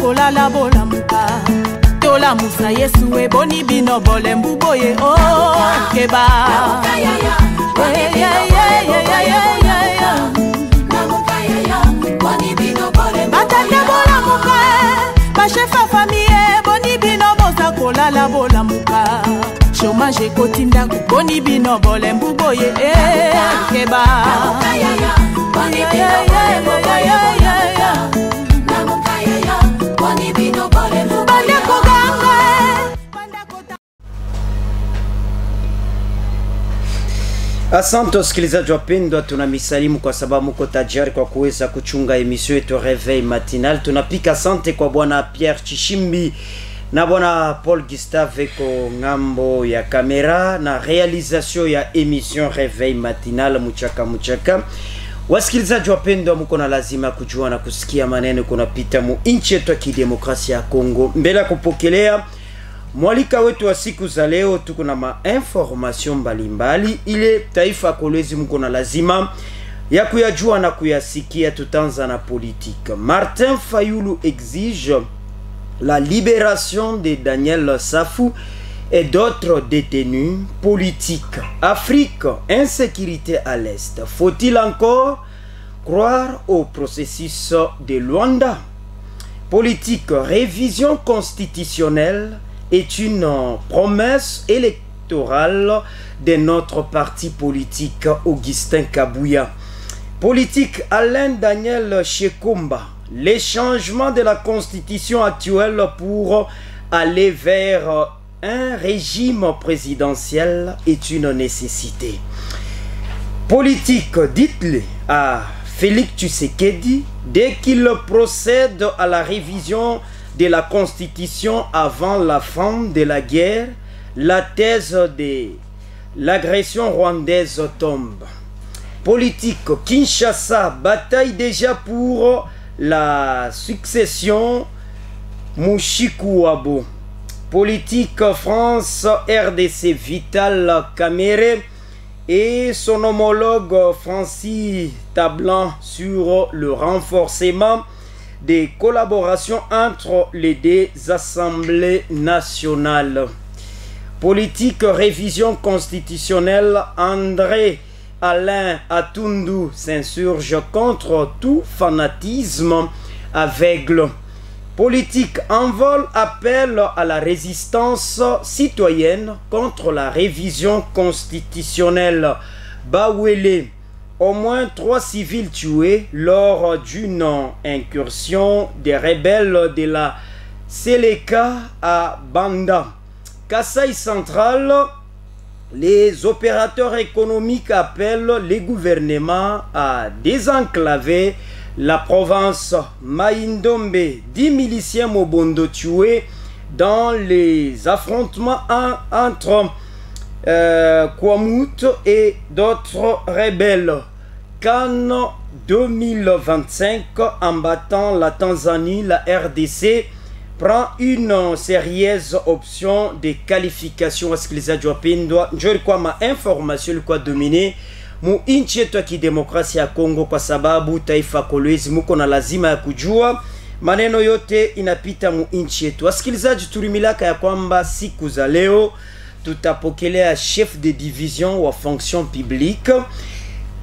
kolala bola muka tola musa yesu e boni bino bole mbuboye oh keba batande bola muka bachefa famille boni bino boza kolala bola muka chômage kotinda boni bino bole mbuboye keba Asante wasikilizaji wapendwa, tunamisalimu kwa sababu mko tajari kwa kuweza kuchunga emission yetu Reveil Matinal. Tunapika asante kwa bwana Pierre Chishimbi na bwana Paul Gustave ko ngambo ya kamera na realisation ya emission Reveil Matinal muchaka. Wasikilizaji wapendwa, mko na lazima kujua na kusikia maneno kunapita mu nchi yetu ya kidemokrasia ya Kongo. Mbele kupokelea mwalika wetu wa siku za leo, tuko na information mbalimbali ile taifa Kolwezi mko na lazima ya kuyajua na kuyasikia. Tutanza na politique. Martin Fayulu exige la libération de Daniel Safou et d'autres détenus politiques. Afrique, insécurité à l'Est. Faut-il encore croire au processus de Luanda? Politique, révision constitutionnelle est une promesse électorale de notre parti politique Augustin Kabouya. Politique, Alain Daniel Shekomba. Les changements de la constitution actuelle pour aller vers un régime présidentiel est une nécessité. Politique, dites-le à Félix Tshisekedi dès qu'il procède à la révision de la constitution avant la fin de la guerre, la thèse de l'agression rwandaise tombe. Politique, Kinshasa bataille déjà pour la succession Mouchikouabo. Politique, France, RDC, Vital Kamere et son homologue Francis Tablan sur le renforcement des collaborations entre les deux assemblées nationales. Politique, révision constitutionnelle, André Alain Atundu s'insurge contre tout fanatisme aveugle. Politique, envol appel à la résistance citoyenne contre la révision constitutionnelle. Bawele, au moins 3 civils tués lors d'une incursion des rebelles de la Seleka à Banda. Kasaï central, les opérateurs économiques appellent les gouvernements à désenclaver la province. Maïndombe, 10 miliciens Mobondo tués dans les affrontements entre Kwamut et d'autres rebelles. Cannes 2025, en battant la Tanzanie, la RDC prend une sérieuse option de qualification. Wasikilizaji wapendwa, njoo kwa ma information kwa dominer mu inchi yetu ya kidemokrasia ya Kongo, kwa sababu taifa Kolwezi muko na lazima ya kujua maneno yote inapita mu inchi yetu. Wasikilizaji, tulimilaka ya kwamba siku za leo tutapokelea chef de division wa fonction publique.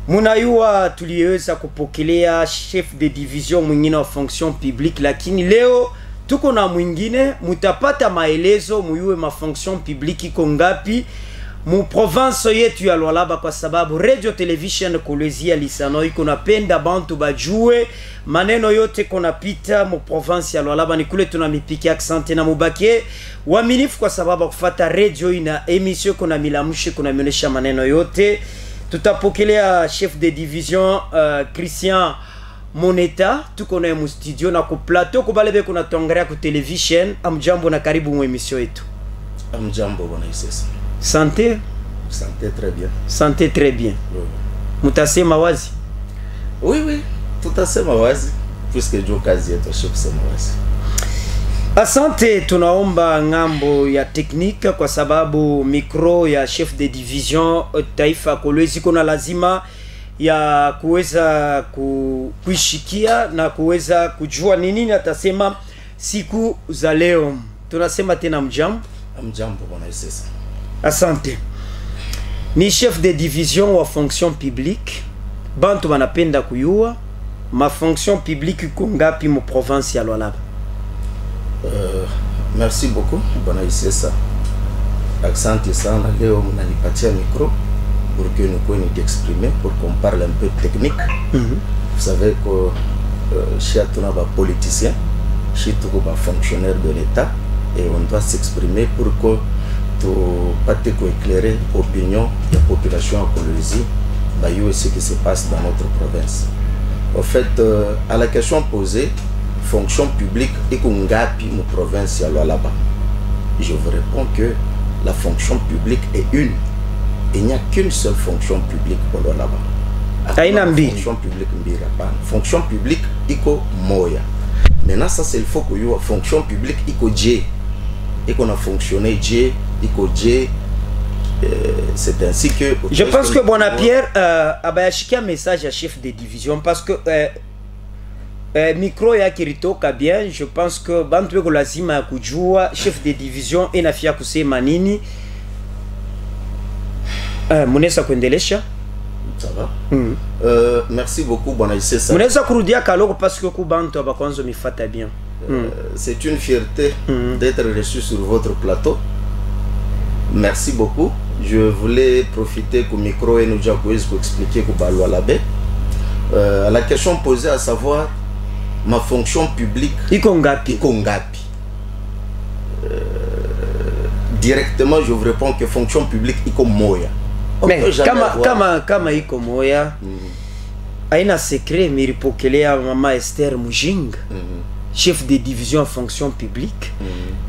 Munayua tuliweza kupokelea chef de division mwingine wa fonction publique, lakini leo tuko na mwingine. Mutapata maelezo muyue ma fonction publique iko ngapi mu province yetu ya Lualaba, kwa sababu radio television Kolwezi ya Lisano iko napenda bantu bajue maneno yote kona pita mu province ya Lualaba. Ni kule tunamipiki accent na mubake waaminifu, kwa sababu kufuata radio ina emission kuna milamushe kuna mionesha maneno yote. Tutapokelea chef de division Christian Moneta, tuko na mu studio na ku plateau kubalebe kuna tongrea ku television. Amjambo na karibu mu emission yetu. Amjambo bwana Isesa. Santé? Santé très bien. Santé très bien. Oui. Mutasema wazi? Oui, tutasema wazi puisque ndio kazi yetu kusema wazi. Asante, tunaomba ngambo ya teknika, kwa sababu mikro ya chef de division taifa Kolwezi kuna lazima ya kuweza kuishikia na kuweza kujua nini atasema siku za leo. Tunasema tena mjambo. Mjambo bwana Isesa. Asante. Ni chef de division wa fonction publique. Bantu banapenda kuyua ma fonction publique iko ngapi mu province ya Lualaba? Merci beaucoup bwana Isesa. Asante sana leo mnanipatia micro pour que nous puissions nous exprimer, pour qu'on parle un peu technique. Vous savez que chez nous sommes politiciens, chez nous sommes fonctionnaires de l'État et on doit s'exprimer pour que tout pas éclairer l'opinion de la population à Colosie, ce qui se passe dans notre province. En fait, à la question posée, fonction publique et qu'on gapi nos provinces à Lualaba, je vous réponds que la fonction publique est une. Il n'y a qu'une seule fonction publique pour Lualaba. Fonction publique mbira. Fonction publique iko moya. Maintenant ça c'est il faut que yo fonction publique iko J. Et qu'on a fonctionné J, iko J. C'est ainsi que je pense que Bona Pierre abayashika message à chef de division parce que micro ya kiritoka bien. Je pense que bantu weko lazima kujua chef de division inafia kusema nini. Munesa kuendelesha. Ça va. Merci beaucoup bwana Isesa. Munesa kurudia kaloko parce que kubantu abakonzo mifata bien. C'est une fierté d'être reçu sur votre plateau. Merci beaucoup. Je voulais profiter du micro et nous pour expliquer que Lualaba. À la question posée, à savoir ma fonction publique. Ikongapi. Directement, je vous réponds que fonction publique iko moya. Mais kama iko moya, aina secret miripokelea mama Esther Mujinga. Chef de division fonction publique.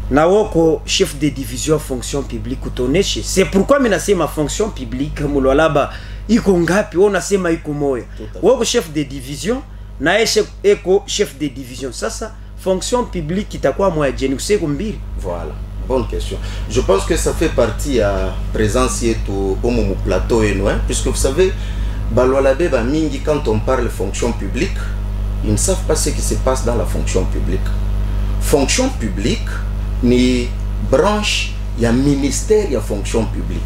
Na woko chef de division fonction publique utoneshe. C'est pourquoi mina sema fonction publique mu Lualaba iko ngapi, ona sema iko moya. Woko chef de division na eko chef de division. Sasa fonction publique itakuwa moya jeni kuseko mbili. Voilà. Bonne question. Je pense que ça fait partie à présence au plateau et nous, puisque vous savez, Lualaba mingi quand on parle fonction publique, ils ne savent pas ce qui se passe dans la fonction publique. Fonction publique, ni branche, il y a ministère, il y a fonction publique.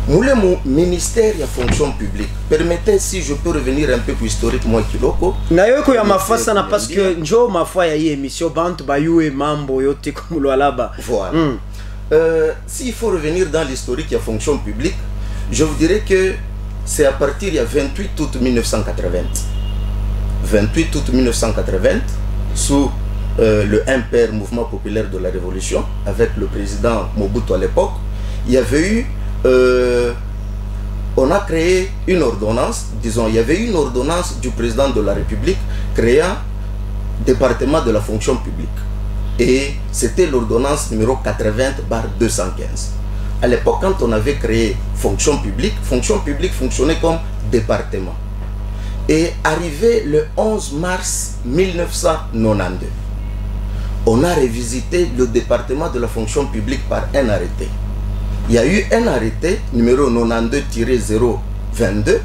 Moule mon ministère, il y a fonction publique. Permettez si je peux revenir un peu plus historique, moi qui loko. Na yoko ya mafasa na parce que njo mafwa ya hii émission bantu bayue mambo yote comme Lualaba. Voilà. S'il faut revenir dans l'historique, il y a fonction publique. Je vous dirais que c'est à partir il y a 28 août 1980. 28 août 1980, sous le MPR, Mouvement Populaire de la Révolution, avec le président Mobutu à l'époque, il y avait eu, on a créé une ordonnance, disons, il y avait une ordonnance du président de la République créant département de la fonction publique. Et c'était l'ordonnance numéro 80/215. À l'époque, quand on avait créé fonction publique fonctionnait comme département. Et arrivé le 11 mars 1992, on a revisité le département de la fonction publique par un arrêté. Il y a eu un arrêté numéro 92-022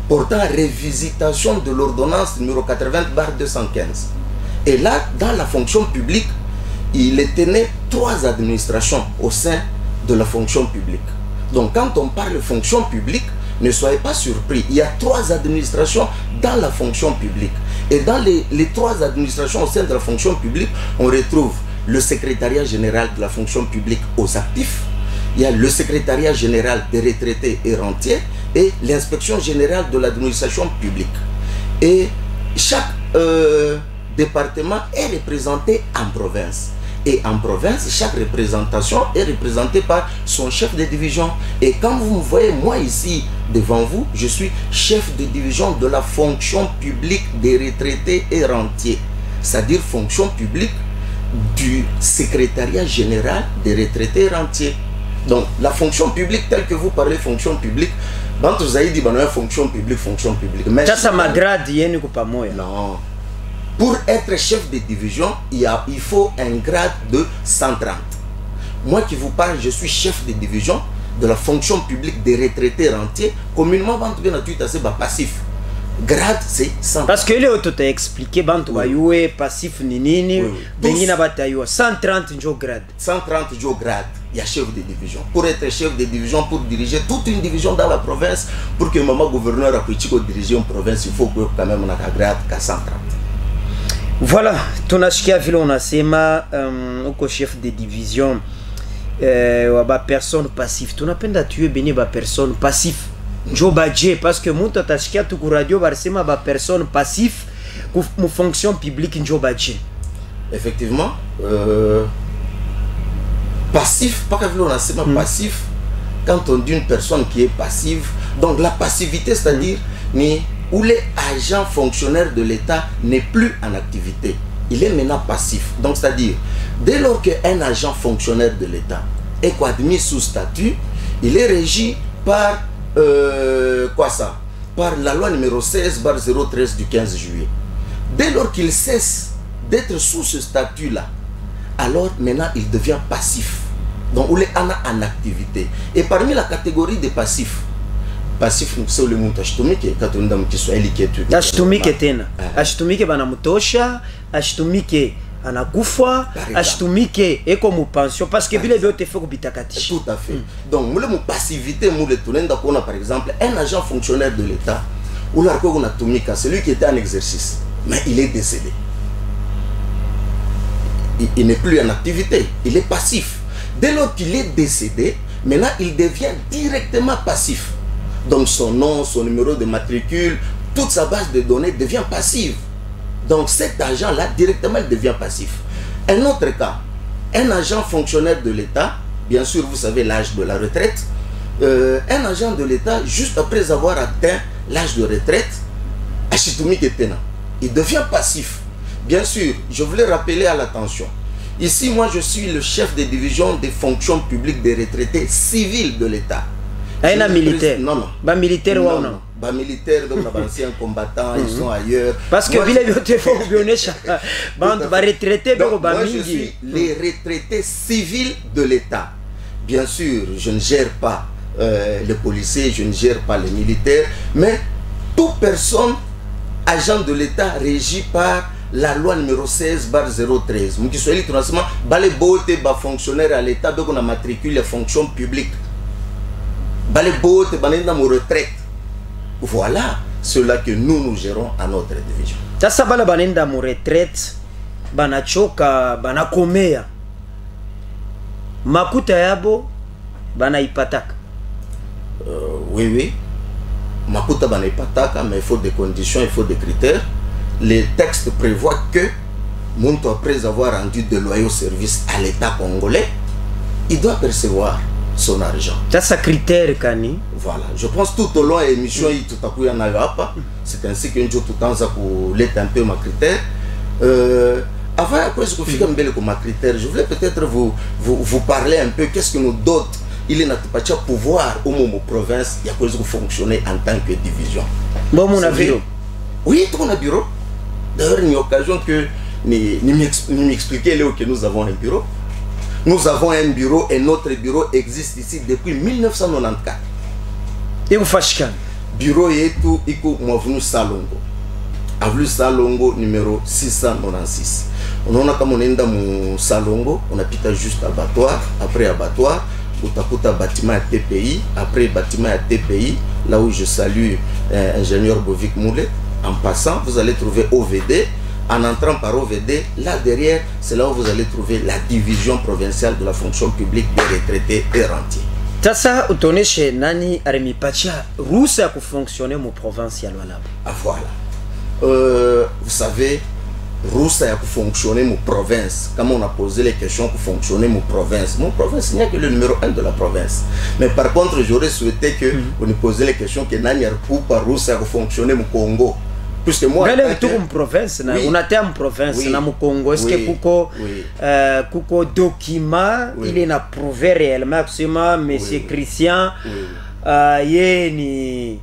portant révisitation de l'ordonnance numéro 80/215. Et là, dans la fonction publique, il tenait 3 administrations au sein de la fonction publique. Donc quand on parle de fonction publique, ne soyez pas surpris, il y a 3 administrations dans la fonction publique. Et dans les 3 administrations au sein de la fonction publique, on retrouve le secrétariat général de la fonction publique aux actifs, il y a le secrétariat général des retraités et rentiers et l'inspection générale de l'administration publique. Et chaque département est représenté en province. Et en province, chaque représentation est représentée par son chef de division. Et quand vous me voyez, moi ici, devant vous, je suis chef de division de la fonction publique des retraités et rentiers. C'est-à-dire fonction publique du secrétariat général des retraités et rentiers. Donc, la fonction publique, telle que vous parlez fonction publique, quand vous avez dit, fonction publique. Mais ça m'agrade, non. Pour être chef de division, il faut un grade de 130. Moi qui vous parle, je suis chef de division de la fonction publique des retraités rentiers, communément passif. Grade, c'est 130. Parce que les autres t'ont expliqué, bantu bayue passif ni nini, bengina batayua 130 njo grade. 130 njo grade, il y a chef de division. Pour être chef de division, pour diriger toute une division dans la province, pour que maman gouverneur a pu diriger une province, il faut que quand même on a grade qu'à 130. Voilà, tunashikia vile unasema uko chef de division ba personne passif. Tunapenda tuwe beni ba personne passif. Njo badje parce que muntu atashikia tu ku radio barsema ba personne passif mu fonction publique njo badje. Effectivement, passif, pas que vile unasema passif, quand on dit une personne qui est passive, donc la passivité c'est-à-dire ni où les agents fonctionnaires de l'État n'est plus en activité. Il est maintenant passif. Donc, c'est-à-dire, dès lors qu'un agent fonctionnaire de l'État est admis sous statut, il est régi par, par la loi numéro 16/013 du 15 juillet. Dès lors qu'il cesse d'être sous ce statut-là, alors maintenant il devient passif. Donc, il est en activité. Et parmi la catégorie des passifs, passif c'est le monde ashtumike katunda mkiswahili ketu ashtumike tena ashtumike bana mutosha ashtumike anakufa ashtumike eko mu pension parce que vile vyote faut kubitakati. Tout à fait. Donc mule mu passivité mule tunenda kuona par exemple un agent fonctionnaire de l'État ou la ko na tumika celui qui était en exercice mais il est décédé. Il n'est plus en activité, il est passif. Dès lors qu'il est décédé, maintenant il devient directement passif. Donc son nom, son numéro de matricule, toute sa base de données devient passive. Donc cet agent-là, directement, il devient passif. Un autre cas, un agent fonctionnaire de l'État, bien sûr, vous savez l'âge de la retraite, un agent de l'État, juste après avoir atteint l'âge de retraite, il devient passif. Bien sûr, je voulais rappeler à l'attention. Ici, moi, je suis le chef de division des fonctions publiques des retraités civils de l'État. Un militaire. Non, non. Ba militaire ou non? Ba militaire, donc les anciens combattants, ils sont ailleurs. Parce que vile vyote faut bien chaque bande ba retraité donc ba mingi. Moi je suis les retraités civils de l'État. Bien sûr, je ne gère pas les policiers, je ne gère pas les militaires, mais toute personne agent de l'État régi par la loi numéro 16/013. Mon qui soit littéralement balé boté ba fonctionnaire à l'État donc on a matriculé les fonctions publiques. Balé boté banenda mo retraite. Voilà cela que nous gérons à notre division. Tasa bala banenda mo retraite banachoka banakomea. Makuta yabo banaipataka. Oui oui. Makuta banaipataka mais il faut des conditions, il faut des critères. Les textes prévoient que Muntu après avoir rendu de loyaux services à l'État congolais, il doit percevoir son argent. Ça c'est critère kani. Voilà, je pense tout au long de l'émission tout à coup il y en a pas. C'est ainsi que tout le temps ça pour l'être un peu ma critère. Avant après ce que je fais comme ma critère, je voulais peut-être vous parler un peu qu'est-ce que nous dote. Il est notre pas pouvoir au moment province, il y a quoi fonctionner en tant que division. Bon mon bureau. Oui, tout mon bureau. D'ailleurs, il y a une occasion que nous m'expliquer que nous avons un bureau. Nous avons un bureau et notre bureau existe ici depuis 1994. Et vous faites quoi? Bureau est tout, il est venu Salongo. Avenue Salongo numéro 696. On a comme on est dans mon Salongo, on a pita juste abattoir, après abattoir, Utakuta bâtiment à TPI, après bâtiment à TPI, là où je salue ingénieur Bovik Moulet. En passant, vous allez trouver OVD. En entrant par OVD, là derrière, c'est là où vous allez trouver la division provinciale de la fonction publique des retraités et rentiers. Tassa, utoné chez Nani Aremi Pacha, Rousse a fonctionné mon provincial. Ah voilà. Vous savez, Rousse a fonctionné mon province. Comme on a posé les questions pour fonctionner mon province, il n'y a que le numéro 1 de la province. Mais par contre, j'aurais souhaité que vous nous posiez les questions que Nani Rousse a fonctionné mon Congo. Puisque moi, province, on a un province na Congo. Est-ce que kuko document il est prouvé réellement que monsieur Christian ni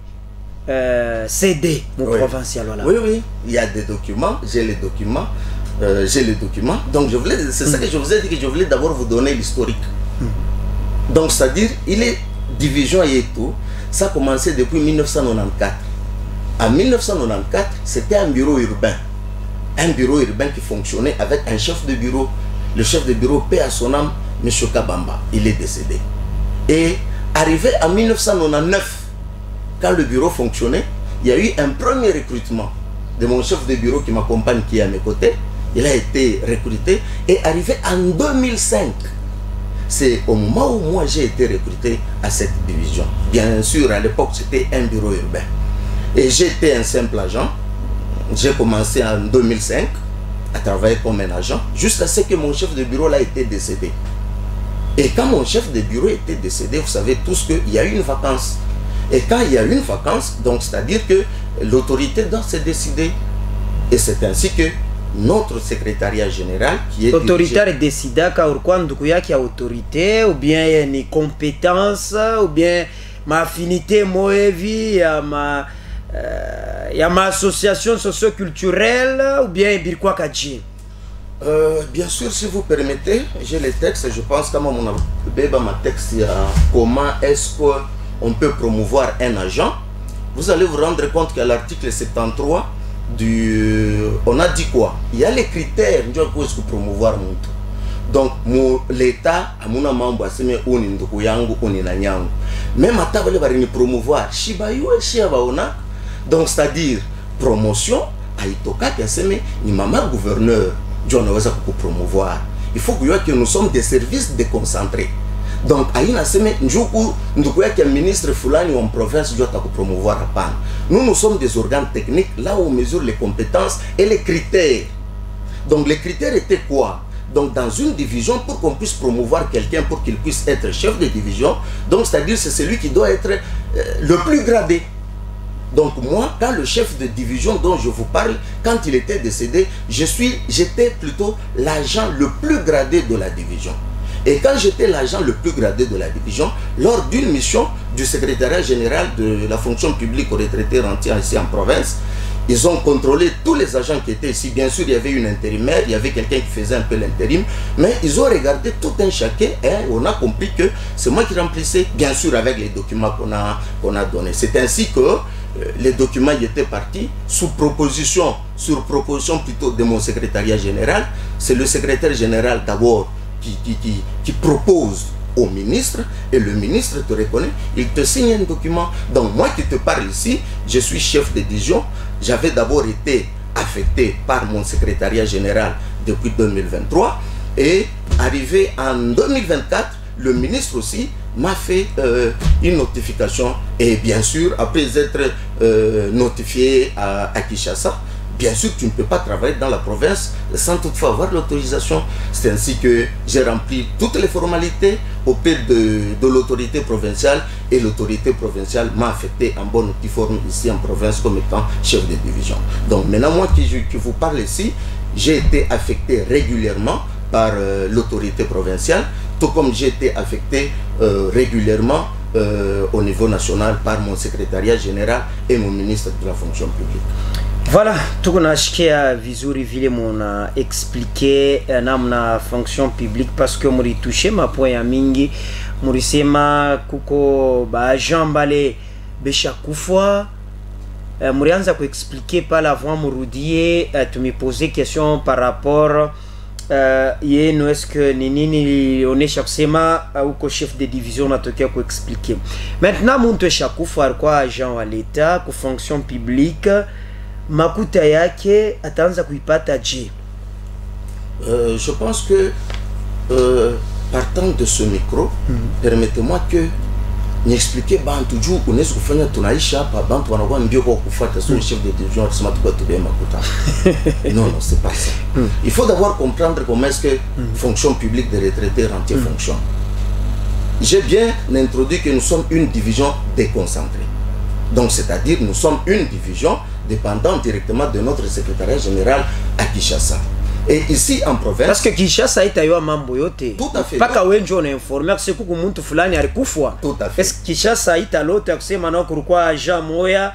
CD mon provincial là. Oui oui, il y a des documents, j'ai les documents, Donc je voulais, c'est ça que je vous ai dit que je voulais d'abord vous donner l'historique. Donc c'est-à-dire il est division et tout, ça a commencé depuis 1994. En 1994, c'était un bureau urbain. Un bureau urbain qui fonctionnait avec un chef de bureau. Le chef de bureau, paix à son âme, M. Kabamba. Il est décédé. Et arrivé en 1999, quand le bureau fonctionnait, il y a eu un premier recrutement de mon chef de bureau qui m'accompagne, qui est à mes côtés. Il a été recruté. Et arrivé en 2005, c'est au moment où moi j'ai été recruté à cette division. Bien sûr, à l'époque, c'était un bureau urbain. Et j'étais un simple agent. J'ai commencé en 2005 à travailler comme un agent, jusqu'à ce que mon chef de bureau là été décédé. Et quand mon chef de bureau était décédé, vous savez tous qu'il y a eu une vacance. Et quand il y a eu une vacance, donc c'est-à-dire que l'autorité doit se décider. Et c'est ainsi que notre secrétariat général qui est autoritaire et décida quand il y a autorité ou bien une compétence ou bien ma affinité moevi il y a ma association socio-culturelle ou bien birkwa kadji. Bien sûr, si vous permettez, j'ai les textes. Je pense que mon ma texte, comment est-ce qu'on peut promouvoir un agent. Vous allez vous rendre compte qu'à l'article 73 on a dit quoi? Il y a les critères pour promouvoir mon tout. Donc l'État a mon membre assemblée onindoko yangu oninanyangu. Même à table va promouvoir shibayo et shiabaona. Donc c'est-à-dire promotion à itoka qui assemblée ni maman gouverneur John Oza pour promouvoir. Il faut que nous sommes des services déconcentrés. Donc, à une semaine, nous avons ministre Fulani en province doit promouvoir à PAN. Nous sommes des organes techniques là où on mesure les compétences et les critères. Donc, les critères étaient quoi? Donc, dans une division, pour qu'on puisse promouvoir quelqu'un, pour qu'il puisse être chef de division, donc c'est-à-dire c'est celui qui doit être le plus gradé. Donc moi, quand le chef de division dont je vous parle, quand il était décédé, j'étais plutôt l'agent le plus gradé de la division. Et quand j'étais l'agent le plus gradé de la division, lors d'une mission du secrétariat général de la fonction publique aux retraités rentiers ici en province, ils ont contrôlé tous les agents qui étaient ici. Bien sûr, il y avait une intérimaire, il y avait quelqu'un qui faisait un peu l'intérim, mais ils ont regardé tout un chacun et on a compris que c'est moi qui remplissais, bien sûr avec les documents qu'on a donnés. C'est ainsi que les documents y étaient partis sur proposition plutôt de mon secrétariat général. C'est le secrétaire général d'abord qui propose au ministre et le ministre te reconnaît, il te signe un document. Donc moi qui te parle ici, je suis chef de division. J'avais d'abord été affecté par mon secrétariat général depuis 2023 et arrivé en 2024, le ministre aussi m'a fait une notification et bien sûr après être notifié à Kinshasa, bien sûr tu ne peux pas travailler dans la province sans toutefois avoir l'autorisation. C'est ainsi que j'ai rempli toutes les formalités auprès de l'autorité provinciale et l'autorité provinciale m'a affecté en bonne et forme ici en province comme étant chef de division. Donc maintenant moi qui vous parle ici, j'ai été affecté régulièrement par l'autorité provinciale, tout comme j'ai été affecté régulièrement au niveau national par mon secrétariat général et mon ministre de la fonction publique. Voilà, tukunashikia vizuri vile muna expliquer namna fonction publique parce que muri touché ma point ya mingi murisema kuko ba agent bale besha kufwa murianza ku expliquer par avant murudie tu me poser question par rapport yenu est-ce que nini onesha kusema uko chef de division natokea ku expliquer. Maintenant muntu shakufa kwa agent wa l'état ku fonction publique makuta yake ataanza kuipata je? Je pense que partant de ce micro, permettez-moi que n'expliquer bantu juu unaweza kufanya tunaisha hapa bantu wanakuwa mbio kwa kufuata son chef de division kusema tukua tubie makuta. Non, c'est pas ça. Il faut d'abord comprendre comment est-ce que fonction publique des retraités rentiers fonctionne. J'ai bien introduit que nous sommes une division déconcentrée. Donc c'est-à-dire nous sommes une division dépendant directement de notre secrétariat général à Kinshasa. Et ici en province, parce que Kinshasa itayo mambo yote. Tout à fait. Paka wenjo na informer que kuku muntu fulani alikufwa. Tout à fait. Est-ce que Kinshasa italote kusema na kurukwa agent moya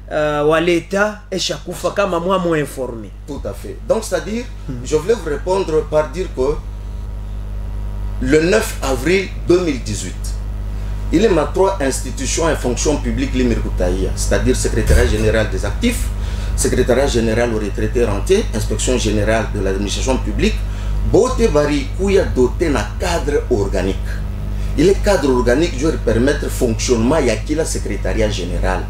wa l'état eshakufa kama moi mo informé. Tout à fait. Donc c'est-à-dire je voulais vous répondre par dire que le 9 avril 2018, il est ma 3 institutions et fonctions publiques, c'est-à-dire secrétariat général des actifs, secrétariat général aux retraités rentiers, inspection générale de l'administration publique, Bote Bari Kouya doté d'un cadre organique. Il est cadre organique, je vais permettre le fonctionnement, il y a qui la secrétariat général.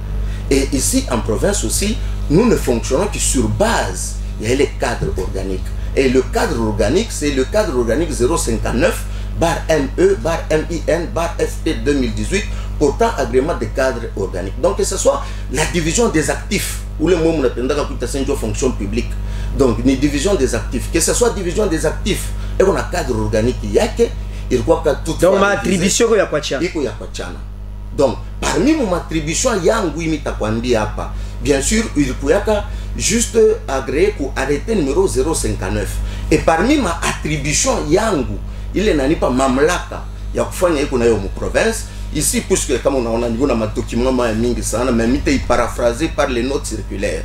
Et ici, en province aussi, nous ne fonctionnons que sur base, il y a les cadres organiques. Et le cadre organique, c'est le cadre organique 059, bar ME, bar MIN, bar FP 2018, portant agrément des cadres organiques. Donc que ce soit la division des actifs, ou le mot on appelle la fonction publique. Donc une division des actifs, que ce soit division des actifs, et on a cadre organique, il y a que, il croit que tout. Donc ma attribution il y a quoi tchana. Donc parmi mon attribution, il y a un bien sûr, il y a juste agréé pour arrêter numéro 059. Et parmi ma attribution, il n'est pas mamlaka. Il y a une province. Ici, puisque comme on a un document, mais paraphrasé par les notes circulaires.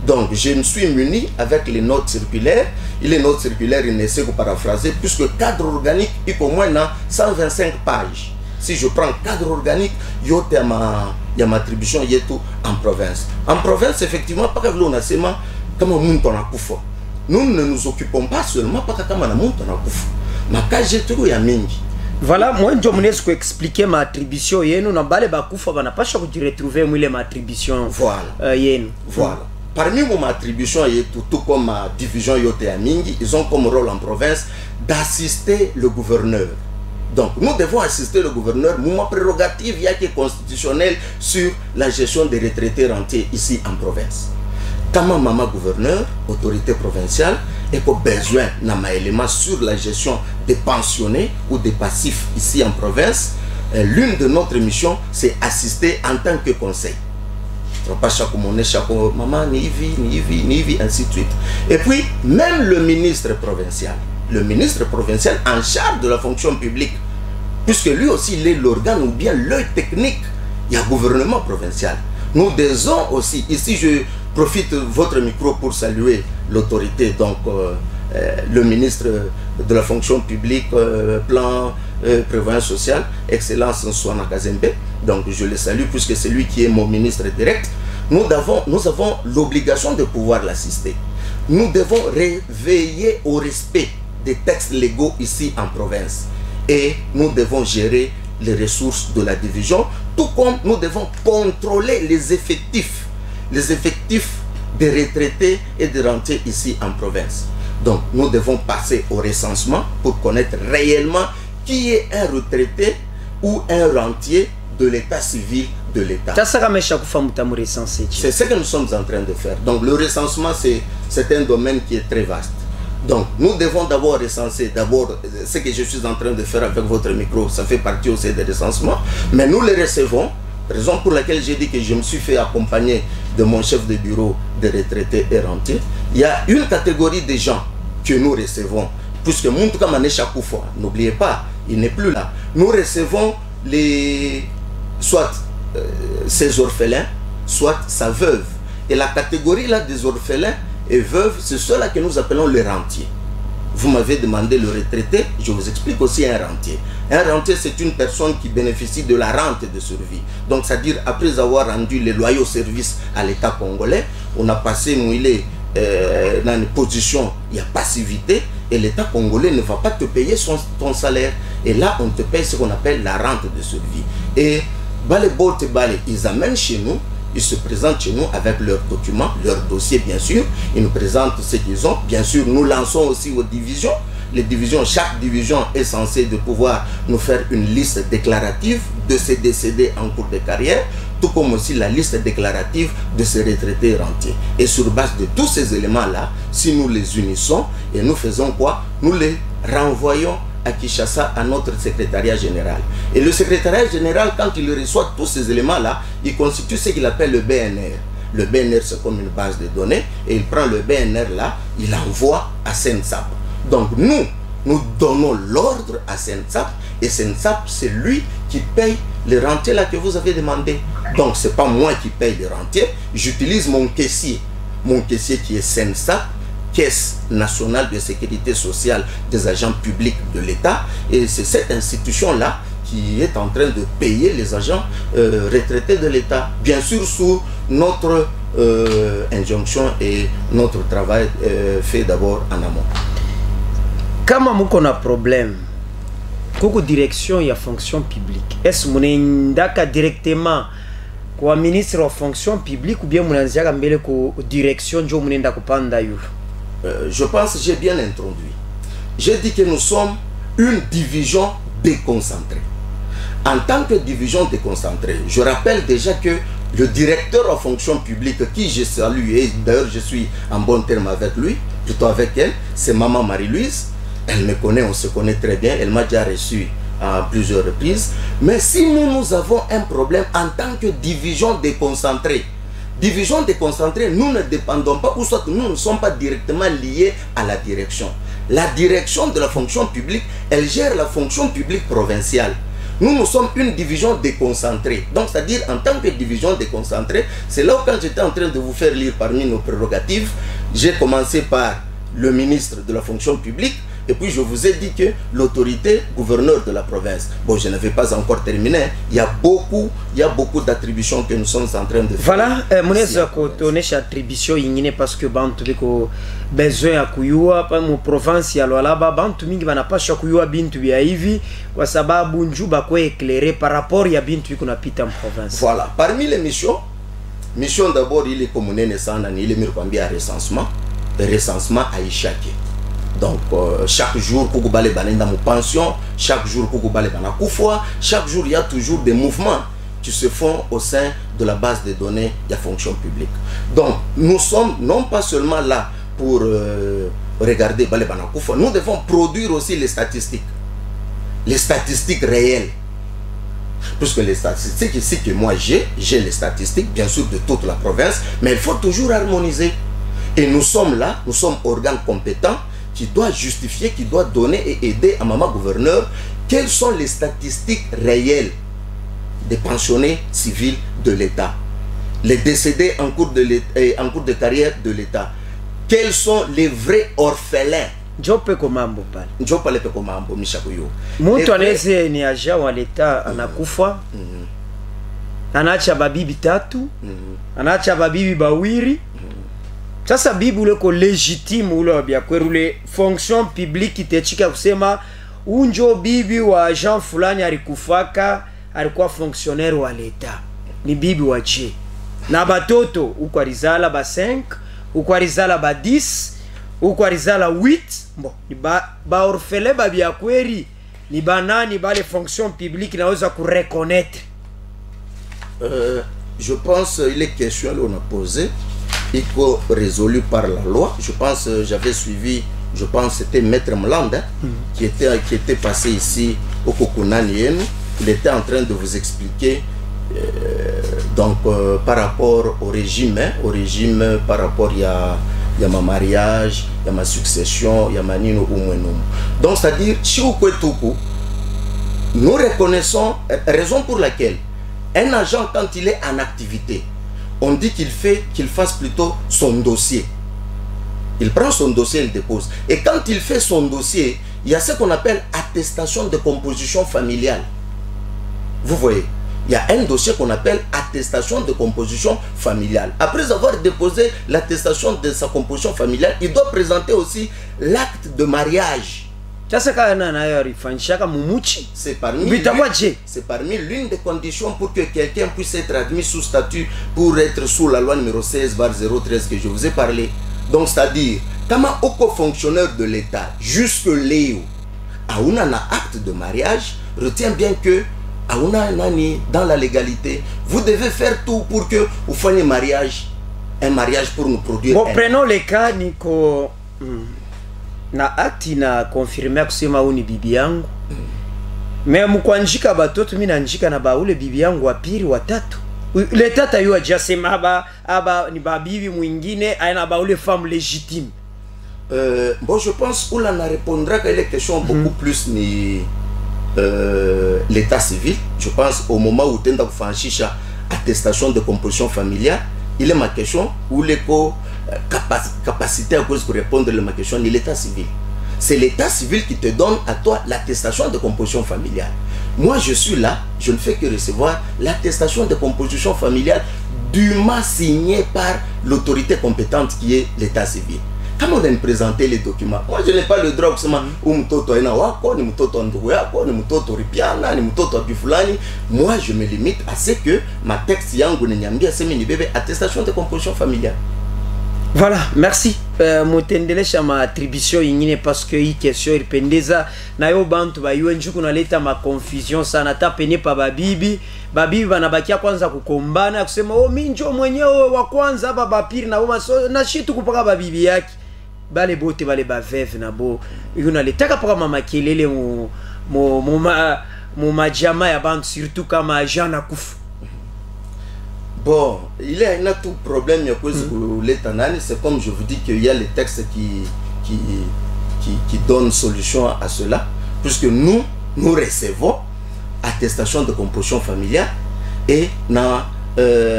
Donc, je me suis muni avec les notes circulaires. Et les notes circulaires, il ne sait que paraphraser, puisque cadre organique, il y a au moins 125 pages. Si je prends cadre organique, il y a ma attribution en province. En province, effectivement, pas que l'on a seulement comme on monte en couffe. Nous ne nous occupons pas seulement pas comme on monte en couffe. Ma cage est tout mingi. Voilà, moi je vais expliquer ma attribution. Nous n'avons pas pas retrouver ma attribution. Voilà. Voilà. Parmi mon attribution, tout comme ma division Yoteamingi, ils ont comme rôle en province d'assister le gouverneur. Donc, nous devons assister le gouverneur. Mon prérogative, il y a qui est constitutionnelle sur la gestion des retraités rentiers ici en province. Comme maman gouverneur, autorité provinciale, et qu'on besoin d'un élément sur la gestion des pensionnés ou des passifs ici en province, l'une de notre missions, c'est assister en tant que conseil. Pas chaque monnaie, chaque maman, ni vie, ainsi de suite. Et puis, même le ministre provincial en charge de la fonction publique, puisque lui aussi il est l'organe ou bien l'œil technique, il y a gouvernement provincial. Nous devons aussi, ici je profite de votre micro pour saluer l'autorité, donc le ministre de la fonction publique, plan prévoyance sociale, Excellence Nsouana Kazembe, donc je le salue puisque c'est lui qui est mon ministre direct. Nous avons l'obligation de pouvoir l'assister. Nous devons réveiller au respect des textes légaux ici en province. Et nous devons gérer les ressources de la division, tout comme nous devons contrôler les effectifs des retraités et des rentiers ici en province. Donc nous devons passer au recensement pour connaître réellement qui est un retraité ou un rentier de l'état civil de l'État. C'est ce que nous sommes en train de faire. Donc le recensement, c'est un domaine qui est très vaste. Donc, nous devons d'abord recenser, ce que je suis en train de faire avec votre micro, ça fait partie aussi des recensements, mais nous les recevons, raison pour laquelle j'ai dit que je me suis fait accompagner de mon chef de bureau de retraités et rentiers. Il y a une catégorie de gens que nous recevons, puisque Mountuka Manesha Koufoua, n'oubliez pas, il n'est plus là. Nous recevons soit ses orphelins, soit sa veuve. Et la catégorie là des orphelins et veuves, c'est ceux-là que nous appelons les rentiers. Vous m'avez demandé le retraité, je vous explique aussi un rentier. Un rentier, c'est une personne qui bénéficie de la rente de survie. Donc, c'est-à-dire, après avoir rendu les loyaux services à l'État congolais, on a passé, dans une position, il y a passivité, et l'État congolais ne va pas te payer ton salaire. Et là, on te paye ce qu'on appelle la rente de survie. Et ils amènent chez nous, ils se présentent chez nous avec leurs documents, leurs dossiers bien sûr. Ils nous présentent ce qu'ils ont. Bien sûr, nous lançons aussi aux divisions. Les divisions, chaque division est censée de pouvoir nous faire une liste déclarative de ces décédés en cours de carrière, tout comme aussi la liste déclarative de ces retraités rentiers. Et sur base de tous ces éléments-là, si nous les unissons et nous faisons quoi? Nous les renvoyons à Kinshasa, à notre secrétariat général. Et le secrétariat général, quand il reçoit tous ces éléments-là, il constitue ce qu'il appelle le BNR. Le BNR, c'est comme une base de données, et il prend le BNR-là, il l'envoie à SENSAP. Donc nous donnons l'ordre à SENSAP, et SENSAP, c'est lui qui paye les rentiers là que vous avez demandé. Donc, ce n'est pas moi qui paye les rentiers, j'utilise mon caissier qui est SENSAP, Caisse nationale de sécurité sociale des agents publics de l'État, et c'est cette institution-là qui est en train de payer les agents retraités de l'État, bien sûr sous notre injonction et notre travail fait d'abord en amont. Kama muko na problème kuku direction ya fonction publique, est-ce munaendaka directement kwa ministre wa fonction publique ou bien munaanziaka mbele ko direction njo munaenda kupanda yulo? Je pense que j'ai bien introduit. J'ai dit que nous sommes une division déconcentrée. En tant que division déconcentrée, je rappelle déjà que le directeur en fonction publique, qui je salue, et d'ailleurs je suis en bon terme avec lui, plutôt avec elle, c'est Maman Marie-Louise. Elle me connaît, on se connaît très bien, elle m'a déjà reçu à plusieurs reprises. Mais si nous avons un problème en tant que division déconcentrée, nous ne dépendons pas, ou soit nous ne sommes pas directement liés à la direction. La direction de la fonction publique, elle gère la fonction publique provinciale. Nous sommes une division déconcentrée. Donc, c'est-à-dire, en tant que division déconcentrée, c'est là où, quand j'étais en train de vous faire lire parmi nos prérogatives, j'ai commencé par le ministre de la fonction publique, et puis je vous ai dit que l'autorité gouverneur de la province. Bon, je n'avais pas encore terminé. Il y a beaucoup d'attributions que nous sommes en train de faire. Voilà, munaweza kutuonesha attribution yingine parce que bantu biko besoin ya kuyua pa mu province ya Lualaba, bantu mingi banapaswa kuyua bintu bya hivi kwa sababu njuba kwa éclairer par rapport ya bintu biko napita mu province. Voilà, parmi les missions d'abord il est communene sana ni ile mirkwambia recensement à Ishaki. Donc chaque jour kukubale banenda mu pension, chaque jour kukubale banakufwa, chaque jour il y a toujours des mouvements qui se font au sein de la base de données de la fonction publique. Donc nous sommes non pas seulement là pour regarder bale banakufwa, nous devons produire aussi les statistiques réelles. Puisque les statistiques ici que moi j'ai les statistiques bien sûr de toute la province, mais il faut toujours harmoniser. Et nous sommes là, nous sommes organes compétents qui doit justifier, qui doit donner et aider à maman gouverneur quelles sont les statistiques réelles des pensionnés civils de l'État, les décédés en cours de carrière de l'État, quels sont les vrais orphelins. Jope komambo pale. Jope lepe komambo mishakuyo. Mtu anaweza ni agent wa l'État anakufa. Anaacha babibi tatu, anaacha babibi bawiri. Sasa bibi ule ko legitime ule wabia kwerule fonction publique itechika kusema unjo bibi wa agent fulani alikufaka alikuwa fonctionnaire wa l'État. Ni bibi wa je. Na batoto uko alizala ba 5, uko alizala ba 10, uko alizala 8. Bon, ni ba orphelin ba bia kweri ni banani bale fonction publique naweza ku reconnaître. Je pense il est question là on a posé. Il faut résolu par la loi. Je pense j'avais suivi, je pense c'était Maître Mlanda qui était passé ici au Kokunani. Il était en train de vous expliquer donc par rapport au régime, par rapport il y a ma mariage, il y a ma succession, il y a ma nino ou moinom. Donc c'est-à-dire nous reconnaissons raison pour laquelle un agent quand il est en activité, on dit qu'il fasse plutôt son dossier. Il prend son dossier, il dépose. Et quand il fait son dossier, il y a ce qu'on appelle attestation de composition familiale. Vous voyez, il y a un dossier qu'on appelle attestation de composition familiale. Après avoir déposé l'attestation de sa composition familiale, il doit présenter aussi l'acte de mariage. C'est parmi l'une des conditions pour que quelqu'un puisse être admis sous statut pour être sous la loi numéro 16/013 que je vous ai parlé. Donc c'est-à-dire, comment aucun fonctionnaire de l'État, jusque Léo, a un acte de mariage, retient bien que dans la légalité, vous devez faire tout pour que vous fassiez un mariage pour nous produire. Bon, prenons les cas, Nico. Na acte na confirmer kusema uni bibi yangu. Mais mkwanjika batoto mimi nanjika na ba ule bibi yangu wa pili wa tatu. Le tata yu ajasema aba ni babibi mwingine aina ba ule femme légitime. Bon, je pense qu'on en répondra que les questions beaucoup plus ni l'état civil. Je pense au moment où tu as fait attestation de composition familiale, il est ma question où les capacité à cause de répondre à ma question, l'état civil. C'est l'état civil qui te donne à toi l'attestation de composition familiale. Moi, je suis là, je ne fais que recevoir l'attestation de composition familiale dûment signée par l'autorité compétente qui est l'état civil. Quand on vient présenter les documents, moi je n'ai pas le droit de dire moi je me limite à ce que ma texte yango nyambia semeni bébé attestation de composition familiale. Voilà, merci. Motendele chama attribution ingine parce que hii question ilipendeza na yo bantu ba yuenju kunaleta ma confusion sana tapene pa babibi banabakia kwanza kukombana kusema oh minjo mwenyewe wa kwanza hapa bapiri na boma so na shitu kupaka babibi yake bale bote bale baveve na bo yunaletaka paka mama kelele mu majama ya bantu surtout kama Jean Kufu. Bon, il y a tout problème, c'est comme je vous dis qu'il y a les textes qui donnent solution à cela, puisque nous recevons attestation de composition familiale et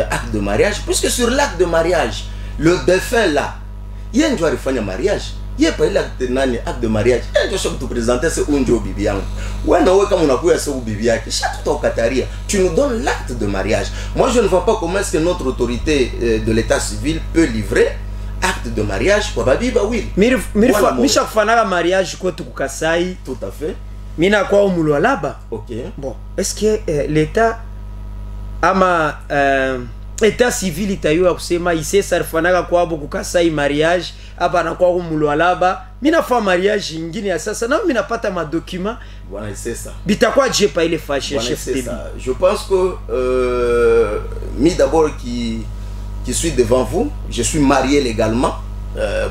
acte de mariage, puisque sur l'acte de mariage, le défunt là, il y a une joie de faire un mariage. Il y a pas l'acte de mariage. Il y a un te présenter ce unjo bibi yangu. Ouais na comme on a pu ce bibi yake. Chaque ton kataria, tu nous donnes l'acte de mariage. Moi je ne vois pas comment est-ce que notre autorité de l'état civil peut livrer acte de mariage kwa babi ba oui. Misha kufana mariage kwa tukasai. Tout à fait. Mina kwa umulwa laba. OK. Bon, est-ce que l'état ama état civil itayua kusema ise sarfanaka kwa abo kukasai mariage aba na kwa umulwa laba mina fa mariage ingine ya sasa na mina pata ma document voilà c'est ça bitakwa je pas ile fâché voilà, chef de je pense que d'abord qui suis devant vous, je suis marié légalement.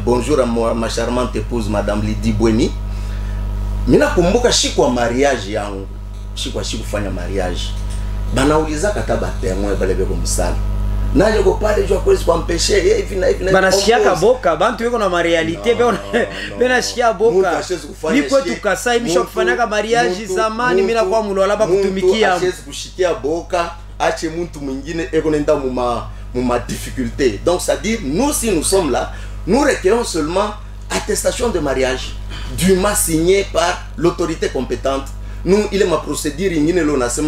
Bonjour à ma charmante épouse madame Lydie Bweni. Mina kumbuka shikwa mariage yangu shikwa fanya mariage banauliza kataba témoin bale beko msala naje ko pale jo kwezi kwa mpeshe hivi na hivi na banashiaka boka bantu weko na ma realite bena shikia boka nipo tukasai misho kufanyaka mariage zamani mina kwa mulo alaba kutumikia achezi kushikia boka ache muntu mwingine eko nenda muma difficulté. Donc ça dire nous si nous sommes là, nous recueillons seulement attestation de mariage dûment signée par l'autorité compétente. Nous, il est ma procédure,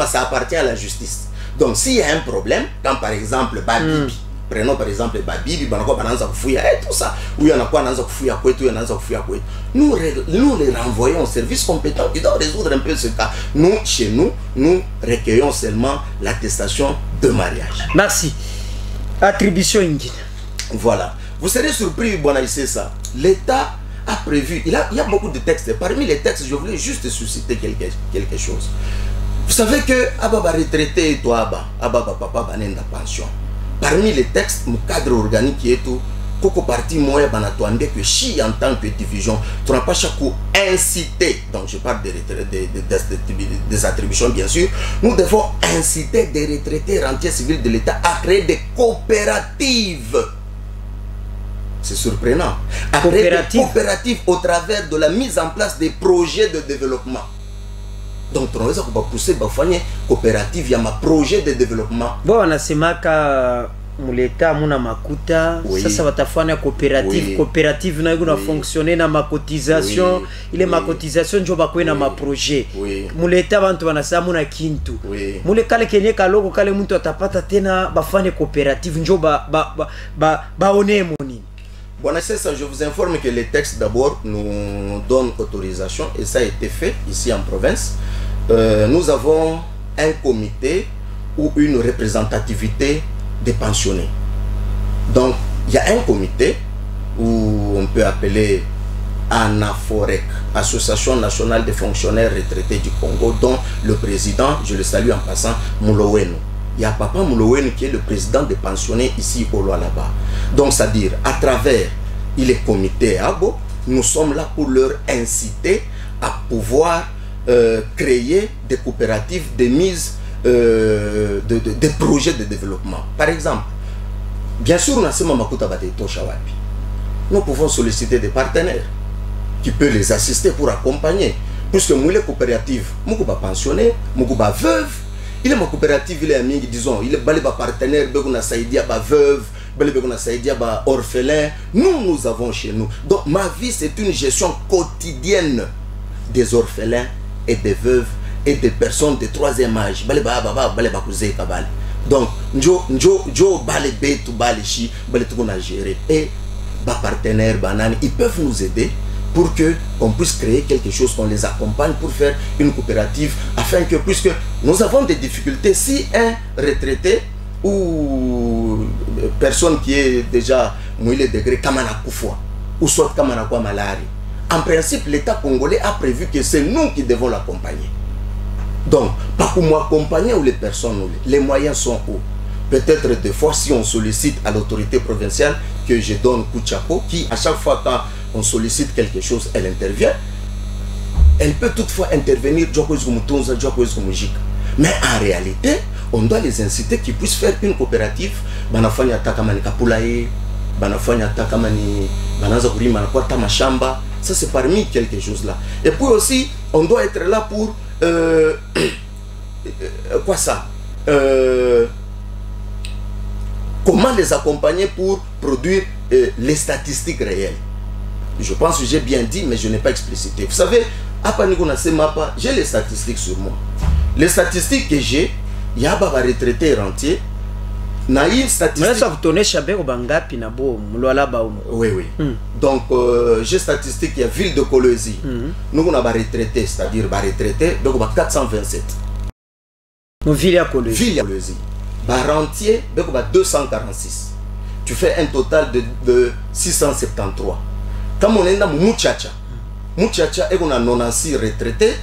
ça appartient à la justice. Donc, s'il y a un problème, quand par exemple, Babibi, prenons par exemple Babibi, tout ça, ou il y en a quoi, nous les renvoyons au service compétent qui doit résoudre un peu ce cas. Nous, chez nous, nous recueillons seulement l'attestation de mariage. Merci. Attribution ingine. Voilà. Vous serez surpris, c'est ça. L'État a prévu, il y a beaucoup de textes. Parmi les textes, je voulais juste susciter quelque chose. Vous savez que Ababa retraité et toi Ababa papa banenda pension. Parmi les textes, mon cadre organique qui est tout, Coco parti moyen banatoande que chi en tant que division, tu n'as pas chaque coup incité. Donc je parle des attributions bien sûr. Nous devons inciter des retraités rentiers civils de l'État à créer des coopératives. C'est surprenant. Coopérative au travers de la mise en place des projets de développement. Donc, on va pousser une coopérative, il y a un projet de développement. Bon, on a ce maka l'État muna makuta ça va tafanya coopérative coopérative na iko na fonctionner na ma cotisation ile ma cotisation njo bakwe na ma projet l'État bantu banasa muna kintu mule kale kenye kaloko kale mtu atapata tena bafanye coopérative njo baone moni. Bon, c'est ça, je vous informe que les textes d'abord nous donnent autorisation et ça a été fait ici en province. Nous avons un comité ou une représentativité des pensionnés. Donc, il y a un comité où on peut appeler ANAFOREC, Association nationale des fonctionnaires retraités du Congo, dont le président, je le salue en passant, Mouloweno. Il y a Papa Mouloweno qui est le président des pensionnés ici au Lualaba. Donc, c'est-à-dire, à travers les comités ABO, nous sommes là pour leur inciter à pouvoir créer des coopératives, des mises, des projets de développement. Par exemple, bien sûr, nous pouvons solliciter des partenaires qui peuvent les assister pour accompagner. Puisque nous, les coopératives, nous sommes pensionnés, nous sommes veuves. Il est ma coopérative, il est ami, disons, il est balé partenaire, il est veuve, orphelin. Nous avons chez nous. Donc ma vie, c'est une gestion quotidienne des orphelins et des veuves et des personnes de troisième âge. Donc, Njo bale betu bale chi, bale tout a géré. Et les partenaires banani, ils peuvent nous aider pour que on puisse créer quelque chose, qu'on les accompagne pour faire une coopérative, afin que, puisque nous avons des difficultés, si un retraité ou personne qui est déjà mouillé degré kamana kufwa ou soit kamana kwa malari, en principe l'État congolais a prévu que c'est nous qui devons l'accompagner. Donc pas pour m'accompagner ou les personnes, les moyens sont où? Peut-être des fois si on sollicite à l'autorité provinciale que je donne Kouchako, qui à chaque fois quand on sollicite quelque chose, elle intervient. Elle peut toutefois intervenir, mais en réalité on doit les inciter qu'ils puissent faire une coopérative. Banafanya takamani kapulaye, banafanya takamani banaza kurima na kwa tamashamba. Ça c'est parmi quelque chose là. Et puis aussi on doit être là pour quoi ça, comment les accompagner pour produire les statistiques réelles. Je pense que j'ai bien dit, mais je n'ai pas explicité. Vous savez, j'ai les statistiques sur moi. Les statistiques que j'ai, il y a des retraités rentiers. Oui, oui. Donc, j'ai statistiques, il y a ville de Kolwezi. Nous, on a des retraités, c'est-à-dire des retraités, donc 427. Ville à Kolwezi. Ville à Kolwezi. Rentier, donc 246. Tu fais un total de 673. Comme on est dans Mouchacha, Mouchacha, et on a 96 retraités,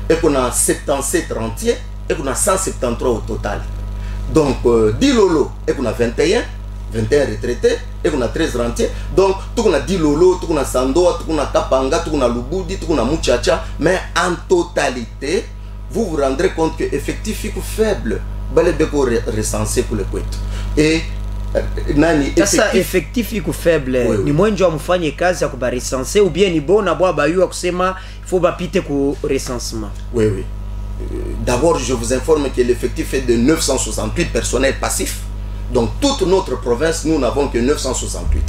et qu'on a 77 rentiers, et qu'on a 173 au total. Donc, Dilolo, et qu'on a 21 retraités, et qu'on a 13 rentiers. Donc, tout qu'on a Dilolo, tout qu'on a Sandoa, tout qu'on a Kapanga, tout qu'on a Lubudi, tout qu'on a Mouchacha. Mais en totalité, vous vous rendrez compte que l'effectif est faible. Balébeko recensé pour le Kwetu. Et sasa effectif iko faible. Oui, oui. Ni mwenjo amfanye kazi ya kubarecenser ou bien ni bona bwa bayua kusema il faut bapite ku recensement. Oui, oui. D'abord, je vous informe que l'effectif est de 968 personnels passifs. Donc toute notre province, nous n'avons que 968.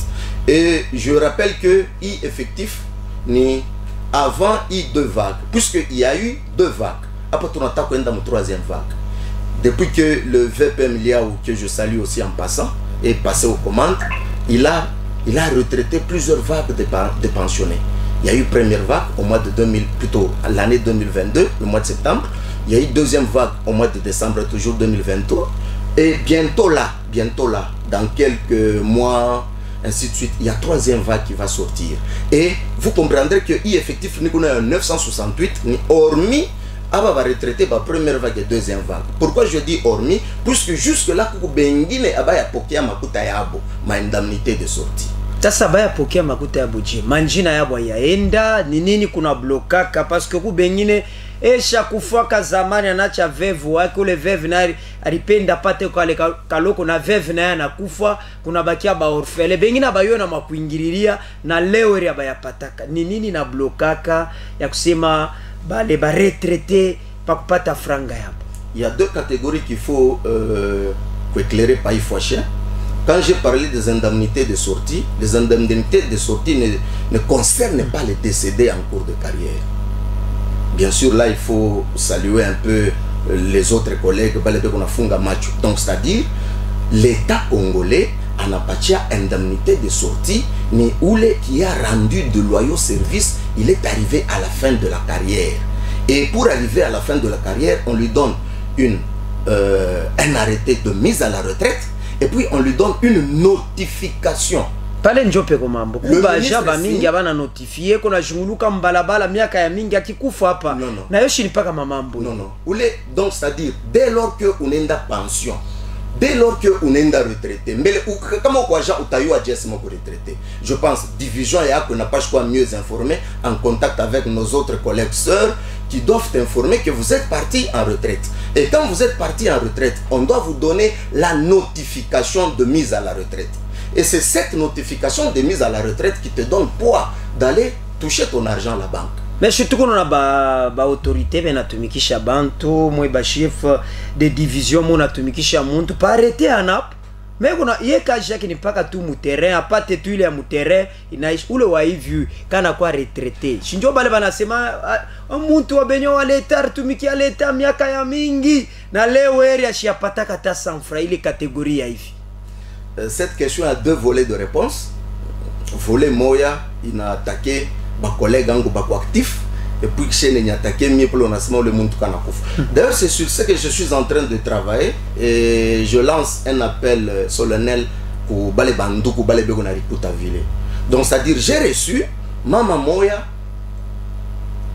Et je rappelle que effectif ni avant deux vagues, puisqu'il y a eu 2 vagues. Après on attaque dans la 3e vague. Depuis que le VPM Liaou, que je salue aussi en passant, est passé aux commandes, il a retraité plusieurs vagues de pensionnés. Il y a eu première vague au mois de 2000, plutôt l'année 2022, le mois de septembre. Il y a eu deuxième vague au mois de décembre, toujours 2023. Et bientôt là, dans quelques mois, ainsi de suite, il y a 3e vague qui va sortir. Et vous comprendrez que effectif, nous avons 968, hormis va retraiter la première vague et 2e vague. Pourquoi je dis hormis? Puisque jusque là, Bengine abaya pokea makuta yabo, ma indemnité de sortie. Sasa baya pokea makuta yabo je, manjina yabo yaenda, ni nini kuna blokaka? Parce que Bengine esha kufaka zamani anacha vevu wake, ule vevu na alipenda pate kwa kaloko na vevu na yana kufa, kuna bakia ba orfele. Bengine abayona makuingililia na leo ya baya pataka. Ni nini na blokaka ya kusema les retraités pas ta franga. Il y a 2 catégories qu'il faut éclairer par Ifoché. Quand j'ai parlé des indemnités de sortie, les indemnités de sortie ne concernent pas les décédés en cours de carrière. Bien sûr, là, il faut saluer un peu les autres collègues. Donc, c'est-à-dire, l'État congolais n'a pas indemnité de sortie, ni Oulé qui a rendu de loyaux services, il est arrivé à la fin de la carrière. Et pour arriver à la fin de la carrière, on lui donne un arrêté de mise à la retraite, et puis on lui donne une notification. Pale njope komambo kuba jaba mingi abana notifier kona junguluka mbalabala miaka ya mingi akikufa hapa. Non, non. Na yoshi nipaka mamambo. Non, non. Donc c'est-à-dire dès lors que on est en pension, dès lors que on est retraité, mais comment quoi j'ai eu à dire retraité, je pense division et qu'on n'a pas quoi mieux informé en contact avec nos autres collègues sœurs qui doivent informer que vous êtes parti en retraite. Et quand vous êtes parti en retraite, on doit vous donner la notification de mise à la retraite. Et c'est cette notification de mise à la retraite qui te donne poids d'aller toucher ton argent à la banque. Mais surtout qu'on a ba autorité ben atumikisha bantu moi ba chef de division mon atumikisha muntu pas arrêter anap mais kuna ye kazi yake ni paka tu muterrain apate tu ile ya muterrain inaishi ule wa hivi kana kwa retraité shinjo bale banasema mtu wa benyo wa leta tumikia leta miaka ya mingi na leo eri ashapata kata sanfra ile kategoria hivi. Cette question a deux volets de réponse. Volet moya ina attaqué ba collègue ango ba actif et puis chaîne ni attaqué mieux pour le lancement le monde kana kufa. D'ailleurs c'est sur ce que je suis en train de travailler et je lance un appel solennel pour bale bandu pour bale bego na rikuta ville. Donc c'est à dire j'ai reçu mama moya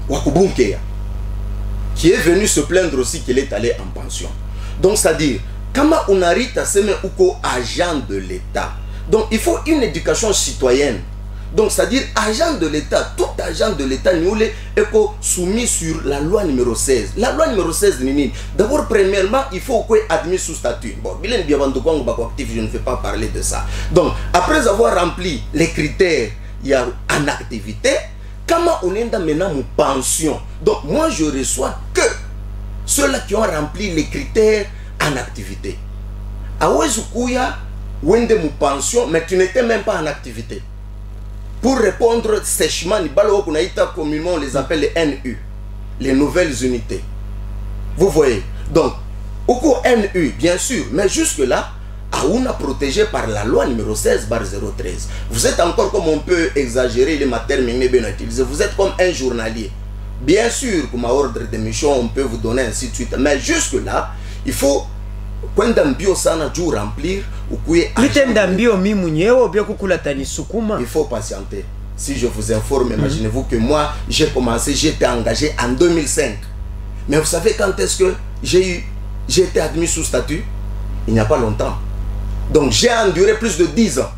wa kubunkeya qui est venu se plaindre aussi qu'il est allé en pension. Donc c'est à dire kama unarita seme uko agent de l'État. Donc il faut une éducation citoyenne. Donc c'est-à-dire agent de l'État, tout agent de l'État nous est soumis sur la loi numéro 16. La loi numéro 16 d'abord premièrement, il faut qu'on admis sous statut. Bon, je ne vais pas parler de ça. Donc après avoir rempli les critères, il y a en activité, comment on est maintenant mon pension. Donc moi je reçois que ceux-là qui ont rempli les critères en activité. Awezukuya wende mu pension, mais tu n'étais même pas en activité. Pour répondre sèchement, communément on les appelle les NU, les nouvelles unités. Vous voyez. Donc, au cours NU, bien sûr, mais jusque-là, Aouna protégé par la loi numéro 16/013. Vous êtes encore, comme on peut exagérer, les terminé bien utilisé, vous êtes comme un journalier. Bien sûr, comme ordre de mission, on peut vous donner ainsi de suite. Mais jusque-là, il faut quand d'ambio sana dû remplir ou il faut patienter. Si je vous informe, imaginez-vous que moi j'ai commencé, j'étais engagé en 2005. Mais vous savez quand est-ce que j'ai été admis sous statut? Il n'y a pas longtemps. Donc j'ai enduré plus de 10 ans.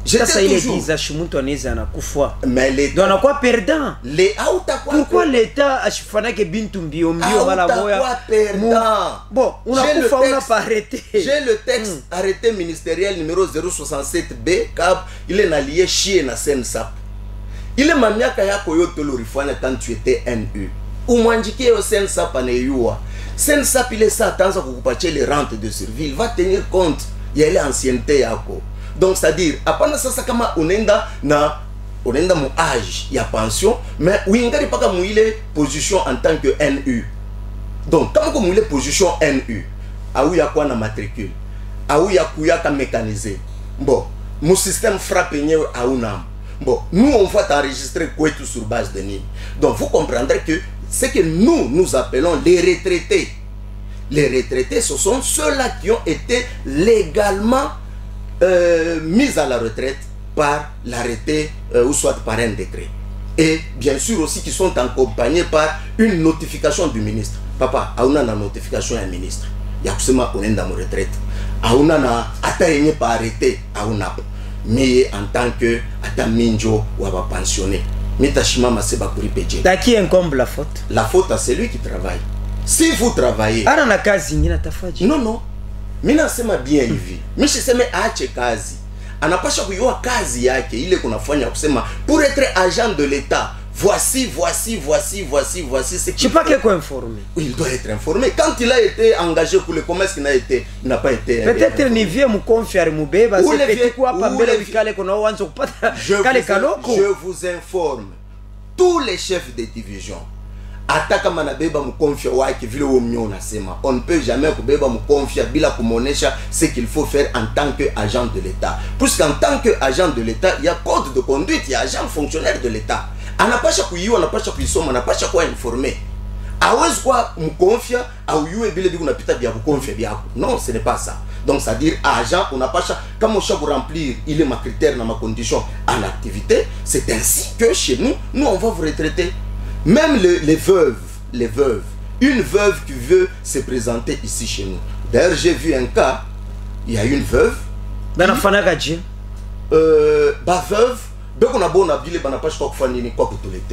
J'étais toujours. Mais l'État doit quoi perdant. Pourquoi l'État a chifana que bintu mbio mala moya perdant. Bon, on a pas arrêté. J'ai le texte arrêté ministériel numéro 067B cap il est allié chier na SENSAP. Il est mamiaka yako yoto lorifana quand tu étais NU. Ou mandiké au SENSAP aneyua. SENSAP il est ça tanza kukupatia les rentes de survie, il va tenir compte il y a l'ancienneté yako. Donc c'est-à-dire apana sasa kama unenda mon âge ya pension mais uingari paka muile position en tant que NU. Donc kama ko muile position NU au ya kwa na matricule au ya kuya ka mécanisé. Bon, mon système frappe nyewe auna. Bon, nous on va t'enregistrer quoi tout sur base de NIM. Donc vous comprendrez que c'est que nous appelons les retraités. Les retraités ce sont ceux-là qui ont été légalement mise à la retraite par l'arrêté ou soit par un décret. Et bien sûr aussi qui sont accompagnés par une notification du ministre. Papa, on a une notification d'un ministre. Il y a absolument on est dans ma retraite. On a atteint pas arrêté on a mais en tant que ataminjo ou à pensionné. Mitashima maseba kuri peje. T'as qui incombe la faute? La faute à celui qui travaille. Si vous travaillez. Ana na kazi nyingine tafaji. Non non. Mina sema bien hivi. Mishi sema aache kazi. Anapasha kujua kazi yake ile kunafanya kusema pour être agent de l'État. Voici ce qui. Je pas qu'être informé. Il doit être informé. Quand il a été engagé pour le commerce qu'il n'a pas été. Peut-être ni vie mu confier mu beba c'est petit quoi pas mbele wikale kuna wanzo kupata kale kaloko. Je vous informe. Tous les chefs de division ataka manabeba mkonfia wake vile womnyo nasema on ne peut jamais kubeba mkonfia bila kumonesha ce qu'il faut faire en tant que agent de l'État. Puisqu'en tant que agent de l'État, il y a code de conduite, il y a agent fonctionnaire de l'État. Anapasha kuyiwa, anapasha kuisoma, anapasha kuwa informé. Awezi kwa mkonfia au yue bile biku napita bia mkonfia biako. Non, ce n'est pas ça. Donc ça veut dire agent unapasha kama usha remplir il est ma critère na ma condition en activité, c'est ainsi que chez nous on va vous retraiter. Même les veuves, une veuve qui veut se présenter ici chez nous. D'ailleurs, j'ai vu un cas, il y a une veuve. Veuve,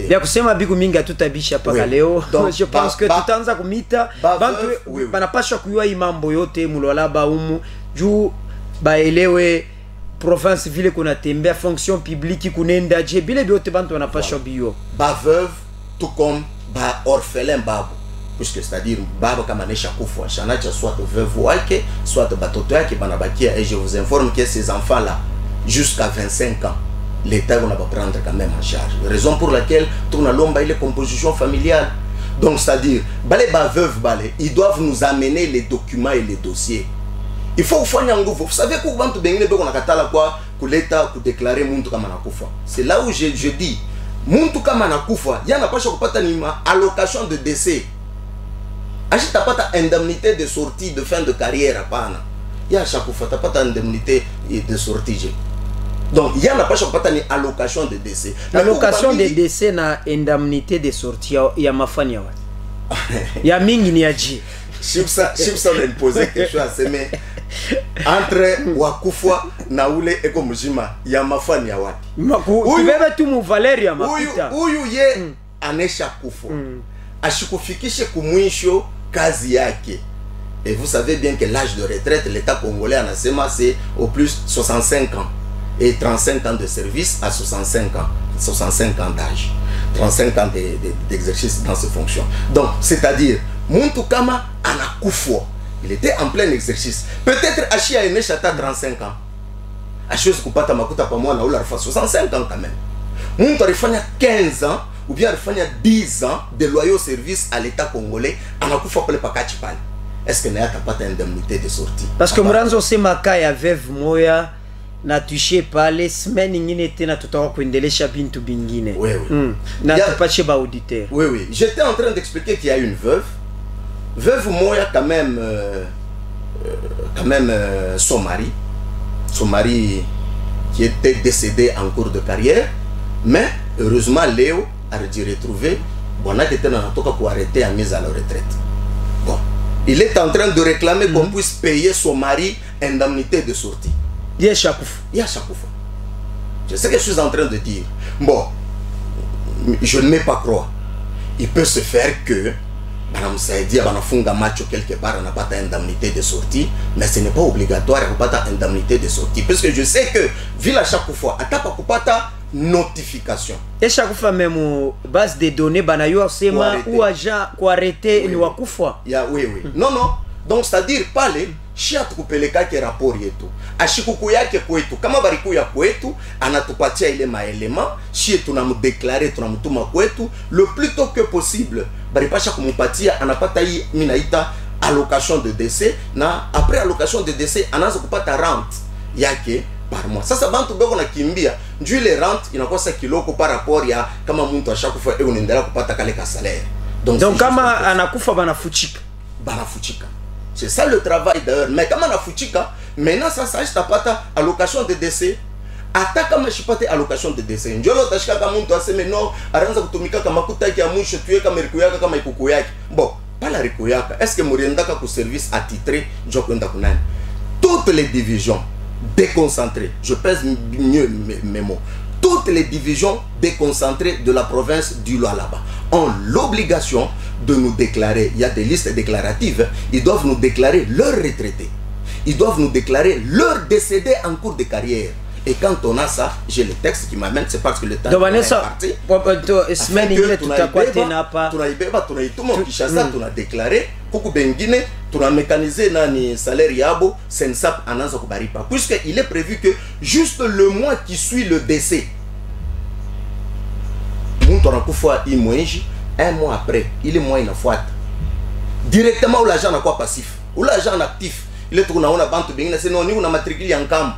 ya kusema biku mingi tutabisha paka leo. Je pense que tutaanza kumita bantu banapasha kuyua hii mambo yote mulolaba umu juu baelewe province vile kuna tembea fonction publique kunenda je bile biote bantu banapasha bio. Ba veuve tout comme ba orphelin babo. puisque c'est-à-dire baba kama nesha kufa shanacha soit veuve wake soit batoto yake banabakia, et je vous informe que ces enfants là jusqu'à 25 ans l'État va pas prendre quand même en charge, raison pour laquelle tourna lomba ile composition familiale. Donc c'est-à-dire balé ba veuve balé, ils doivent nous amener les documents et les dossiers. Il faut ufanya nguvu. Vous savez que bantu bengine beko nakatala kwa kuleta kudéclarer muntu kama nakufa. C'est là où je dis muntu kama nakufa yana pasha kupata ni allocation de décès. Achita pata indemnité de sortie de fin de carrière hapana. Ya shakufa tapata indemnité de sortie. Donc il y a pas pas ni allocation de décès. Allocation de décès na indemnité de sortie ya mafanya wa. Ya mingi ni aji. Chipsa on a posé quelque chose à semer entre wakufwa na ule eko mjima ya mafanya wapi. Tubebe tu mu Valeria makuta. Huyu ye anesha kufa. Ashikufikishe kumwisho kazi yake. Et vous savez bien que l'âge de retraite l'État congolais en asema c'est au plus 65 ans. Et 35 ans de service à 65 ans. 65 ans d'âge. 35 ans d'exercice dans ses fonctions. Donc, c'est-à-dire, muntu kama anakufo. Il était en plein exercice. Peut-être Achi a Enechata 35 ans. Achi kupata makuta pa moi na ula refa 65 ans quand même. Muntu arifanya 15 ans ou bien arifanya 10 ans de loyaux service à l'État congolais. Anakufa pale pakachi pale. Est-ce que n'ayata pas d'indemnité de sortie? Parce que Muranzo Semaka ya veuve moya na touché par les semaines nyingine tena tutawa kuendelesha bintu bingine. Oui oui. Na tupache ba auditeur. Oui oui, j'étais en train d'expliquer qu'il y a une veuve. Veuve moya quand même son mari qui était décédé en cours de carrière, mais heureusement Léo a retrouvé bona qui était dans toka pour arrêter à mise à la retraite. Bon, il est en train de réclamer qu'on puisse payer son mari indemnité de sortie. Yachakouf. Je sais ce que je suis en train de dire. Bon, je ne mets pas croire. Il peut se faire que Madame Saïdi a un match quelque part, on n'a pas d'indemnité de sortie, mais ce n'est pas obligatoire, on n'a pas d'indemnité de sortie. Parce que je sais que, vu la chaque fois, on n'a pas notification. Et chaque fois, même base de données, ou agent pour arrêter le wakufwa. Oui. Non. Donc, c'est-à-dire, parler. Chia tukupeleka ke rapport yetu ashikuku yake kwetu kama bariku ya kwetu anatupatia ile maelema shie tunamdeclarer tunamtuma kwetu le plus tôt que possible baripasha kumupatia anapata hii minaita allocation de décès na après allocation de décès anaanza kupata rente yake par mois. Sasa bantu beko nakimbia njoo ile rente inakuwa sa kiloko par rapport ya kama mtu ashakufa unaendelea kupata kale ka salaire. Donc kama anakufa banafuchika. C'est ça le travail d'ailleurs. Mais comme on a foutika, maintenant ça s'agit pas allocation de décès. Attaque comme je pas allocation de décès. Njoo lo tashika kama mtu aseme no, araanza kutumika kama kutaki ya mwisho tuwe kama riku yaka kama ikuku yake. Bon, pas la riku yaka. Est-ce que muriendaka ku service attitré njoo kwenda kunani? Toutes les divisions déconcentrées. Je pèse mieux mes mots. Toutes les divisions déconcentrées de la province du Lualaba ont l'obligation de nous déclarer. Il y a des listes déclaratives. Ils doivent nous déclarer leurs retraités. Ils doivent nous déclarer leurs décédés en cours de carrière. Et quand on a ça, j'ai le texte qui m'amène, c'est parce que le temps est parti. On a déclaré, on a mécanisé le salaire yabo, sensap ananza kubaripa. Puisqu'il est prévu que juste le mois qui suit le décès, un mois après, il est moins une fois. Directement où l'agent n'a quoi passif, où l'agent actif. Il est tourné na bantu bingine c'est non ni una matricule yankam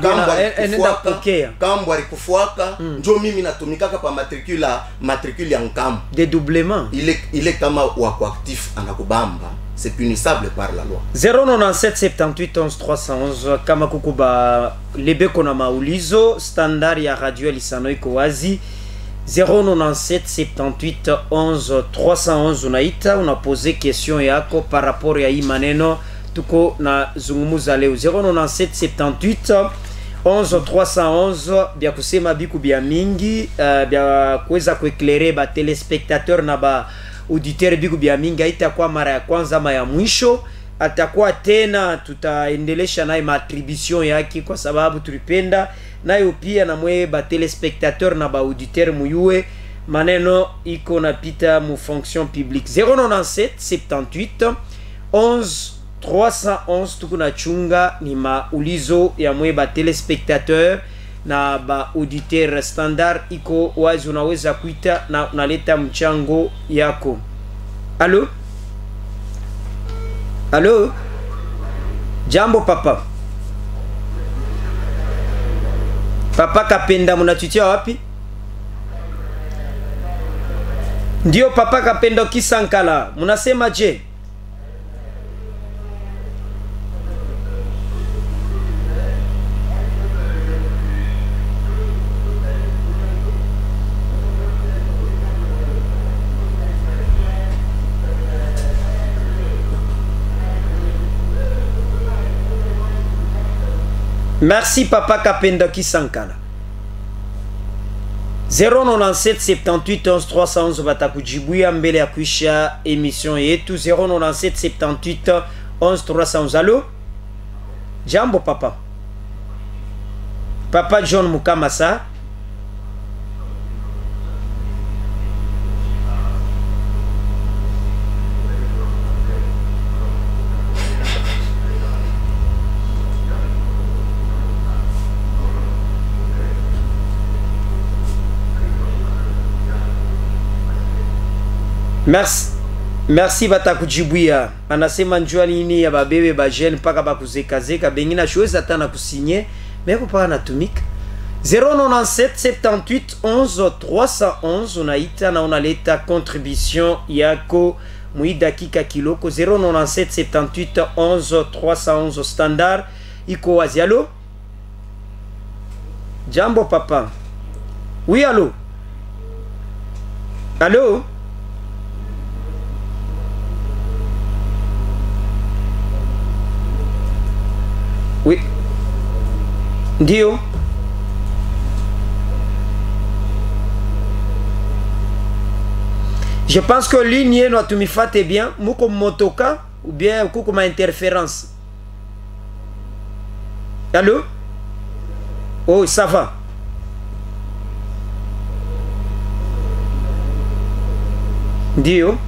bona enda pokea kambo alikufuaka njo mimi natumikaka pa matricule yankam dédoublement il est kama wako actif anakubamba c'est punissable par la loi. 097 78 11 311 kama kukuba lebe kona maulizo standard ya radio lisano iko wazi 097 78 11 311 unaita unapoze question yako par rapport ya hii maneno tuko na zungumuza leo 097 78 11 311 bya kusema biku bya mingi bya kuweza kueklere ba telespectateur na ba auditeur biku bya mingi haitakuwa mara ya kwanza ama ya mwisho, atakuwa tena tutaendelesha naye maattribution yake kwa sababu tulipenda nayo pia na mwe ba telespectateur na ba auditeur muyue maneno iko napita mu fonction publique. 097 78 11 311 tukuna chunga ni maulizo ya mwe ba telespectateur na ba auditeur standard iko wazi, unaweza kuita na unaleta mchango yako. Allo? Allo? Jambo papa. Papa Kapenda, munatutia wapi? Ndio papa Kapenda Kisankala. Munasema je? Merci papa Kapenda Kisankala. 097 78 11 311 batakujibuya mbele ya kuisha emission yetu. 097 78 11 311. Allo? Jambo papa. Papa John Mukamasa. Merci batakujibuya. Anasema njua nini ya babebe ba jeune paka bakuzekazeka bengina chose atana kusinye meko pa natumika. 097 78 11 311 unaita na unaleta contribution yako muidakika kiloko. 097 78 11 311 standard iko wazi. Allo? Jambo papa. Oui allo? Allo? Oui. Ndio. Je pense que ligne yenu atumifate bien. Muko motoka ou bien kuko ma interférence. Allô? Oh, ça va. Ndio.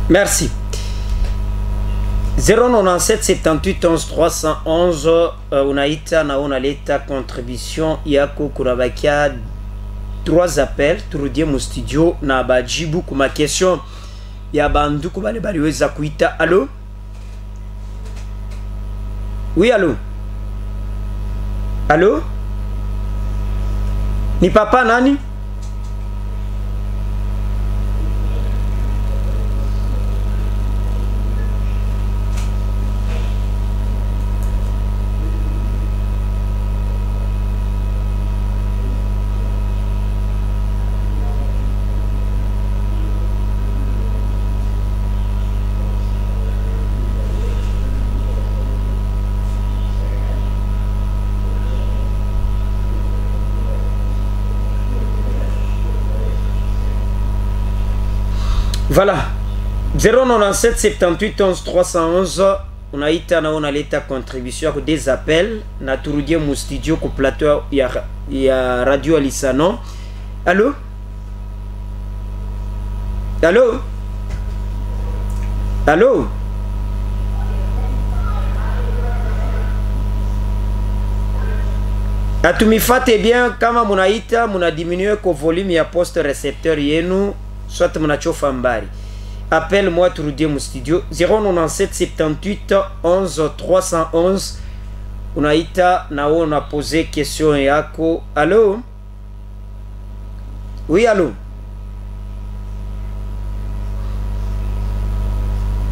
Merci. 097 78 11 311 unaita na unaleta contribution yako. Kunabakia 3 appels turudie mu studio na bajibu kuma question ya banduku bale baliweza kuita. Allo? Oui allo? Allo? Ni papa nani? Voilà. 097 78 11 311 unaita na unaleta contribution yako, des appels na turudie mu studio ku plateau ya radio Alisano. Allô? Allô? Allô? Atumifate bien. Kama munaita muna diminuer ko volume ya poste récepteur yenu, soit munachofa mbari. Appelle-moi turudie mu studio. 097 78 11 311 unaita na una pose question yako. Allô? Oui, allô?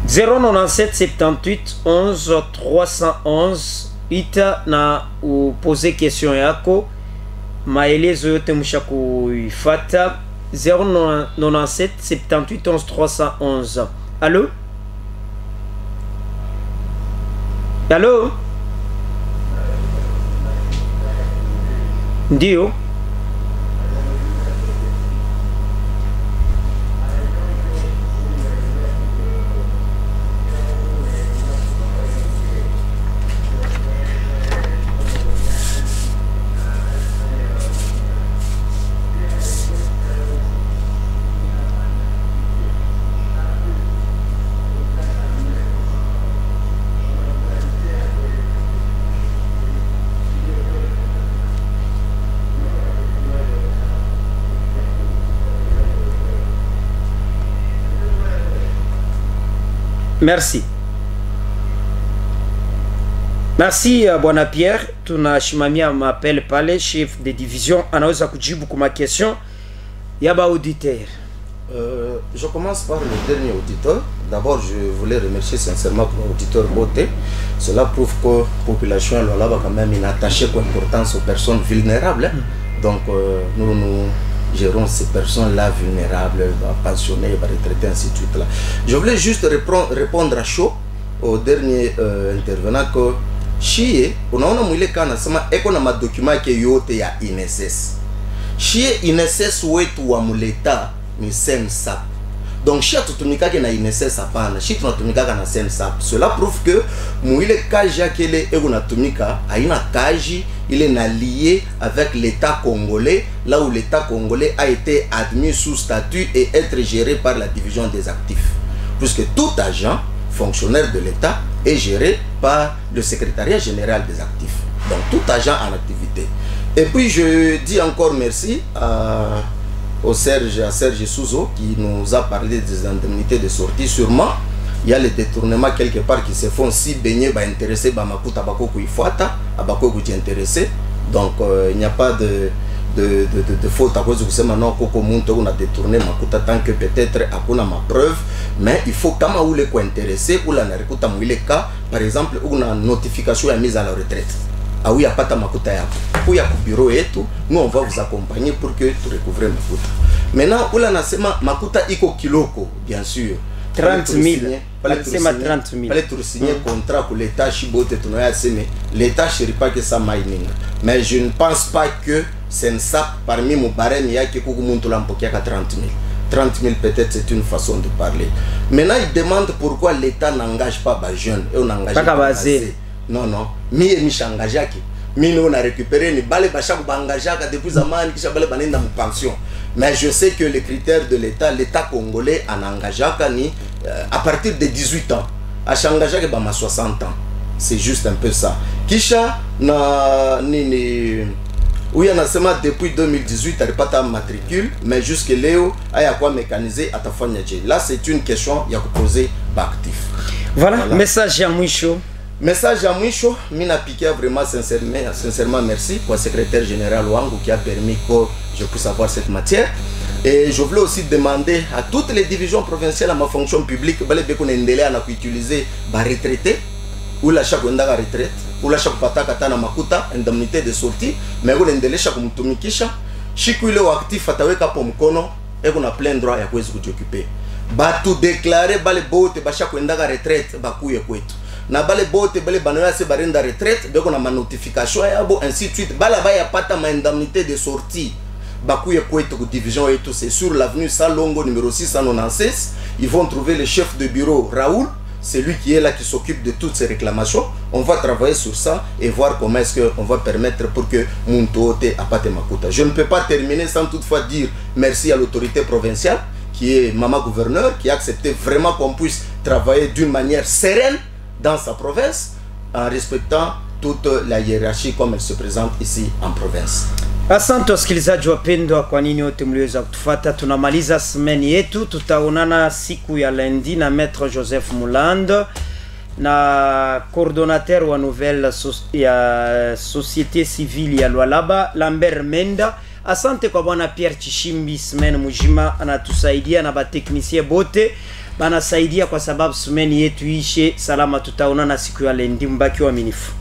097 78 11 311 ita na upose question yako, maelezo yote msha kuifata. 097 78 11 311. Allô? Allô? Ndio. Merci. Merci bwana Pierre, tunashimamia mapele pale, chef de division anaweza kujibu kwa question ya ba auditeur. Je commence par le dernier auditeur. D'abord, je voulais remercier sincèrement l'auditeur Beauté. Cela prouve que la population là va quand même une attachée d'importance aux personnes vulnérables. Hein. Donc, nous gérons ces personnes-là vulnérables, pensionnés, retraités, ainsi de suite. Là. Je voulais juste répondre à chaud au dernier intervenant que Chie, on a mouillé quand on a un document qui est yote ya INSS. Chie INSS wetu wa muleta ni SENSAP. Donc chie tutumika na INSS hapana, chie tunatumika na SENSAP. Cela prouve que mouillé kaji akele egunatumika aina kaji il est lié avec l'État congolais, là où l'État congolais a été admis sous statut et être géré par la division des actifs. Puisque tout agent, fonctionnaire de l'État, est géré par le secrétariat général des actifs. Donc tout agent en activité. Et puis je dis encore merci à Serge Souzo qui nous a parlé des indemnités de sortie. Sûrement, il y a les détournements quelque part qui se font si baigner, intéressés, makuta bako kuifuata, abako kuji intéressé. Donc il n'y a pas de faute à cause de ce maintenant koko muntu on a détourné makuta tant que peut-être akuna ma preuve, mais il faut kama ou les ko intéressé ou la narikuta mwile ka par exemple una notification ya mise à la retraite. Ah oui, il n'y a pas de makuta yako. Pour y bureau et tout, nous on va vous accompagner pour que tu recouvres makuta. Maintenant, où la nasema makuta iko kiloko, bien sûr. 30 000. Fallait tout signer contrat pour l'État chibote l'État chérit pas que ça mining. Mais je ne pense pas que c'est ça parmi mon barème il y a que beaucoup monde l'empoquer à 30 000. 30 000 peut-être c'est une façon de parler. Maintenant il demande pourquoi l'État n'engage pas les jeunes et on engage pas basé. Non non, mi engagé qui mi on a récupéré ni balé bachak engagé depuis zaman qui chabale banenda mon pension. Mais je sais que les critères de l'État congolais en engagé ni à partir de 18 ans, à Changaja que ma 60 ans. C'est juste un peu ça. Kisha na ni oui on a seulement depuis 2018 t'as pas ta matricule mais jusque Léo a ya quoi mécaniser à ta famille. Là c'est une question il y a que poser actif. Voilà, message à Mouicho. Message à Mouicho, mina piqué vraiment sincèrement merci pour le secrétaire général Wangu qui a permis que je puisse avoir cette matière. Et je voulais aussi demander à toutes les divisions provinciales à ma fonction publique, on utiliser les retraités, ou la chaque retraite, ou la chaque pataka na makuta, indemnité de sortie, mais on a chaque mutumikisha, chiku ile actif ataweka po mkono, et on a plein droit à quoi se occuper. Ba tout déclarer bale bote ba chaque retraite ba kuye kwetu. Na bale bote bale banoya se barenda retraite, donc on a ma notification et ainsi de suite. Bala ba ya pata ma indemnité de sortie. Bakouye Koueto division et tout, c'est sur l'avenue Salongo numéro 696. Ils vont trouver le chef de bureau Raoul, c'est lui qui est là qui s'occupe de toutes ces réclamations. On va travailler sur ça et voir comment est-ce qu'on va permettre pour que Muntote apate Makuta. Je ne peux pas terminer sans toutefois dire merci à l'autorité provinciale qui est Maman Gouverneur, qui a accepté vraiment qu'on puisse travailler d'une manière sereine dans sa province en respectant toute la hiérarchie comme elle se présente ici en province. Asante wasikilizaji wapendwa, kwa nini wote mliweza kutufuata. Tunamaliza semeni yetu, tutaonana siku ya lundi na Maître Joseph Mulando na coordonnateur wa nouvelle ya société civile ya Lualaba Lambert Menda Asante kwa bwana Pierre Chishimbi, semaine mujima anatusaidia na bateknisie bote banasaidia kwa sababu semaine yetu ishe salama. Tutaonana siku ya lendi, mbaki waaminifu.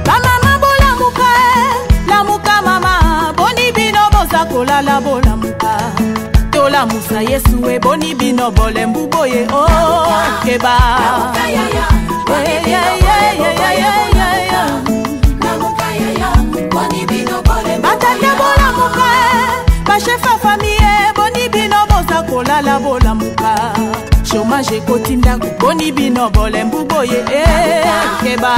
Mama bola muka, la muka mama, boni bino boza kolala bola muka. Tola musa Yesu we boni bino bole mbuboye oh keba. Batate bola muka, bachefa famille boni bino boza kolala bola muka. Chômage kotinda boni bino bole mbuboye keba.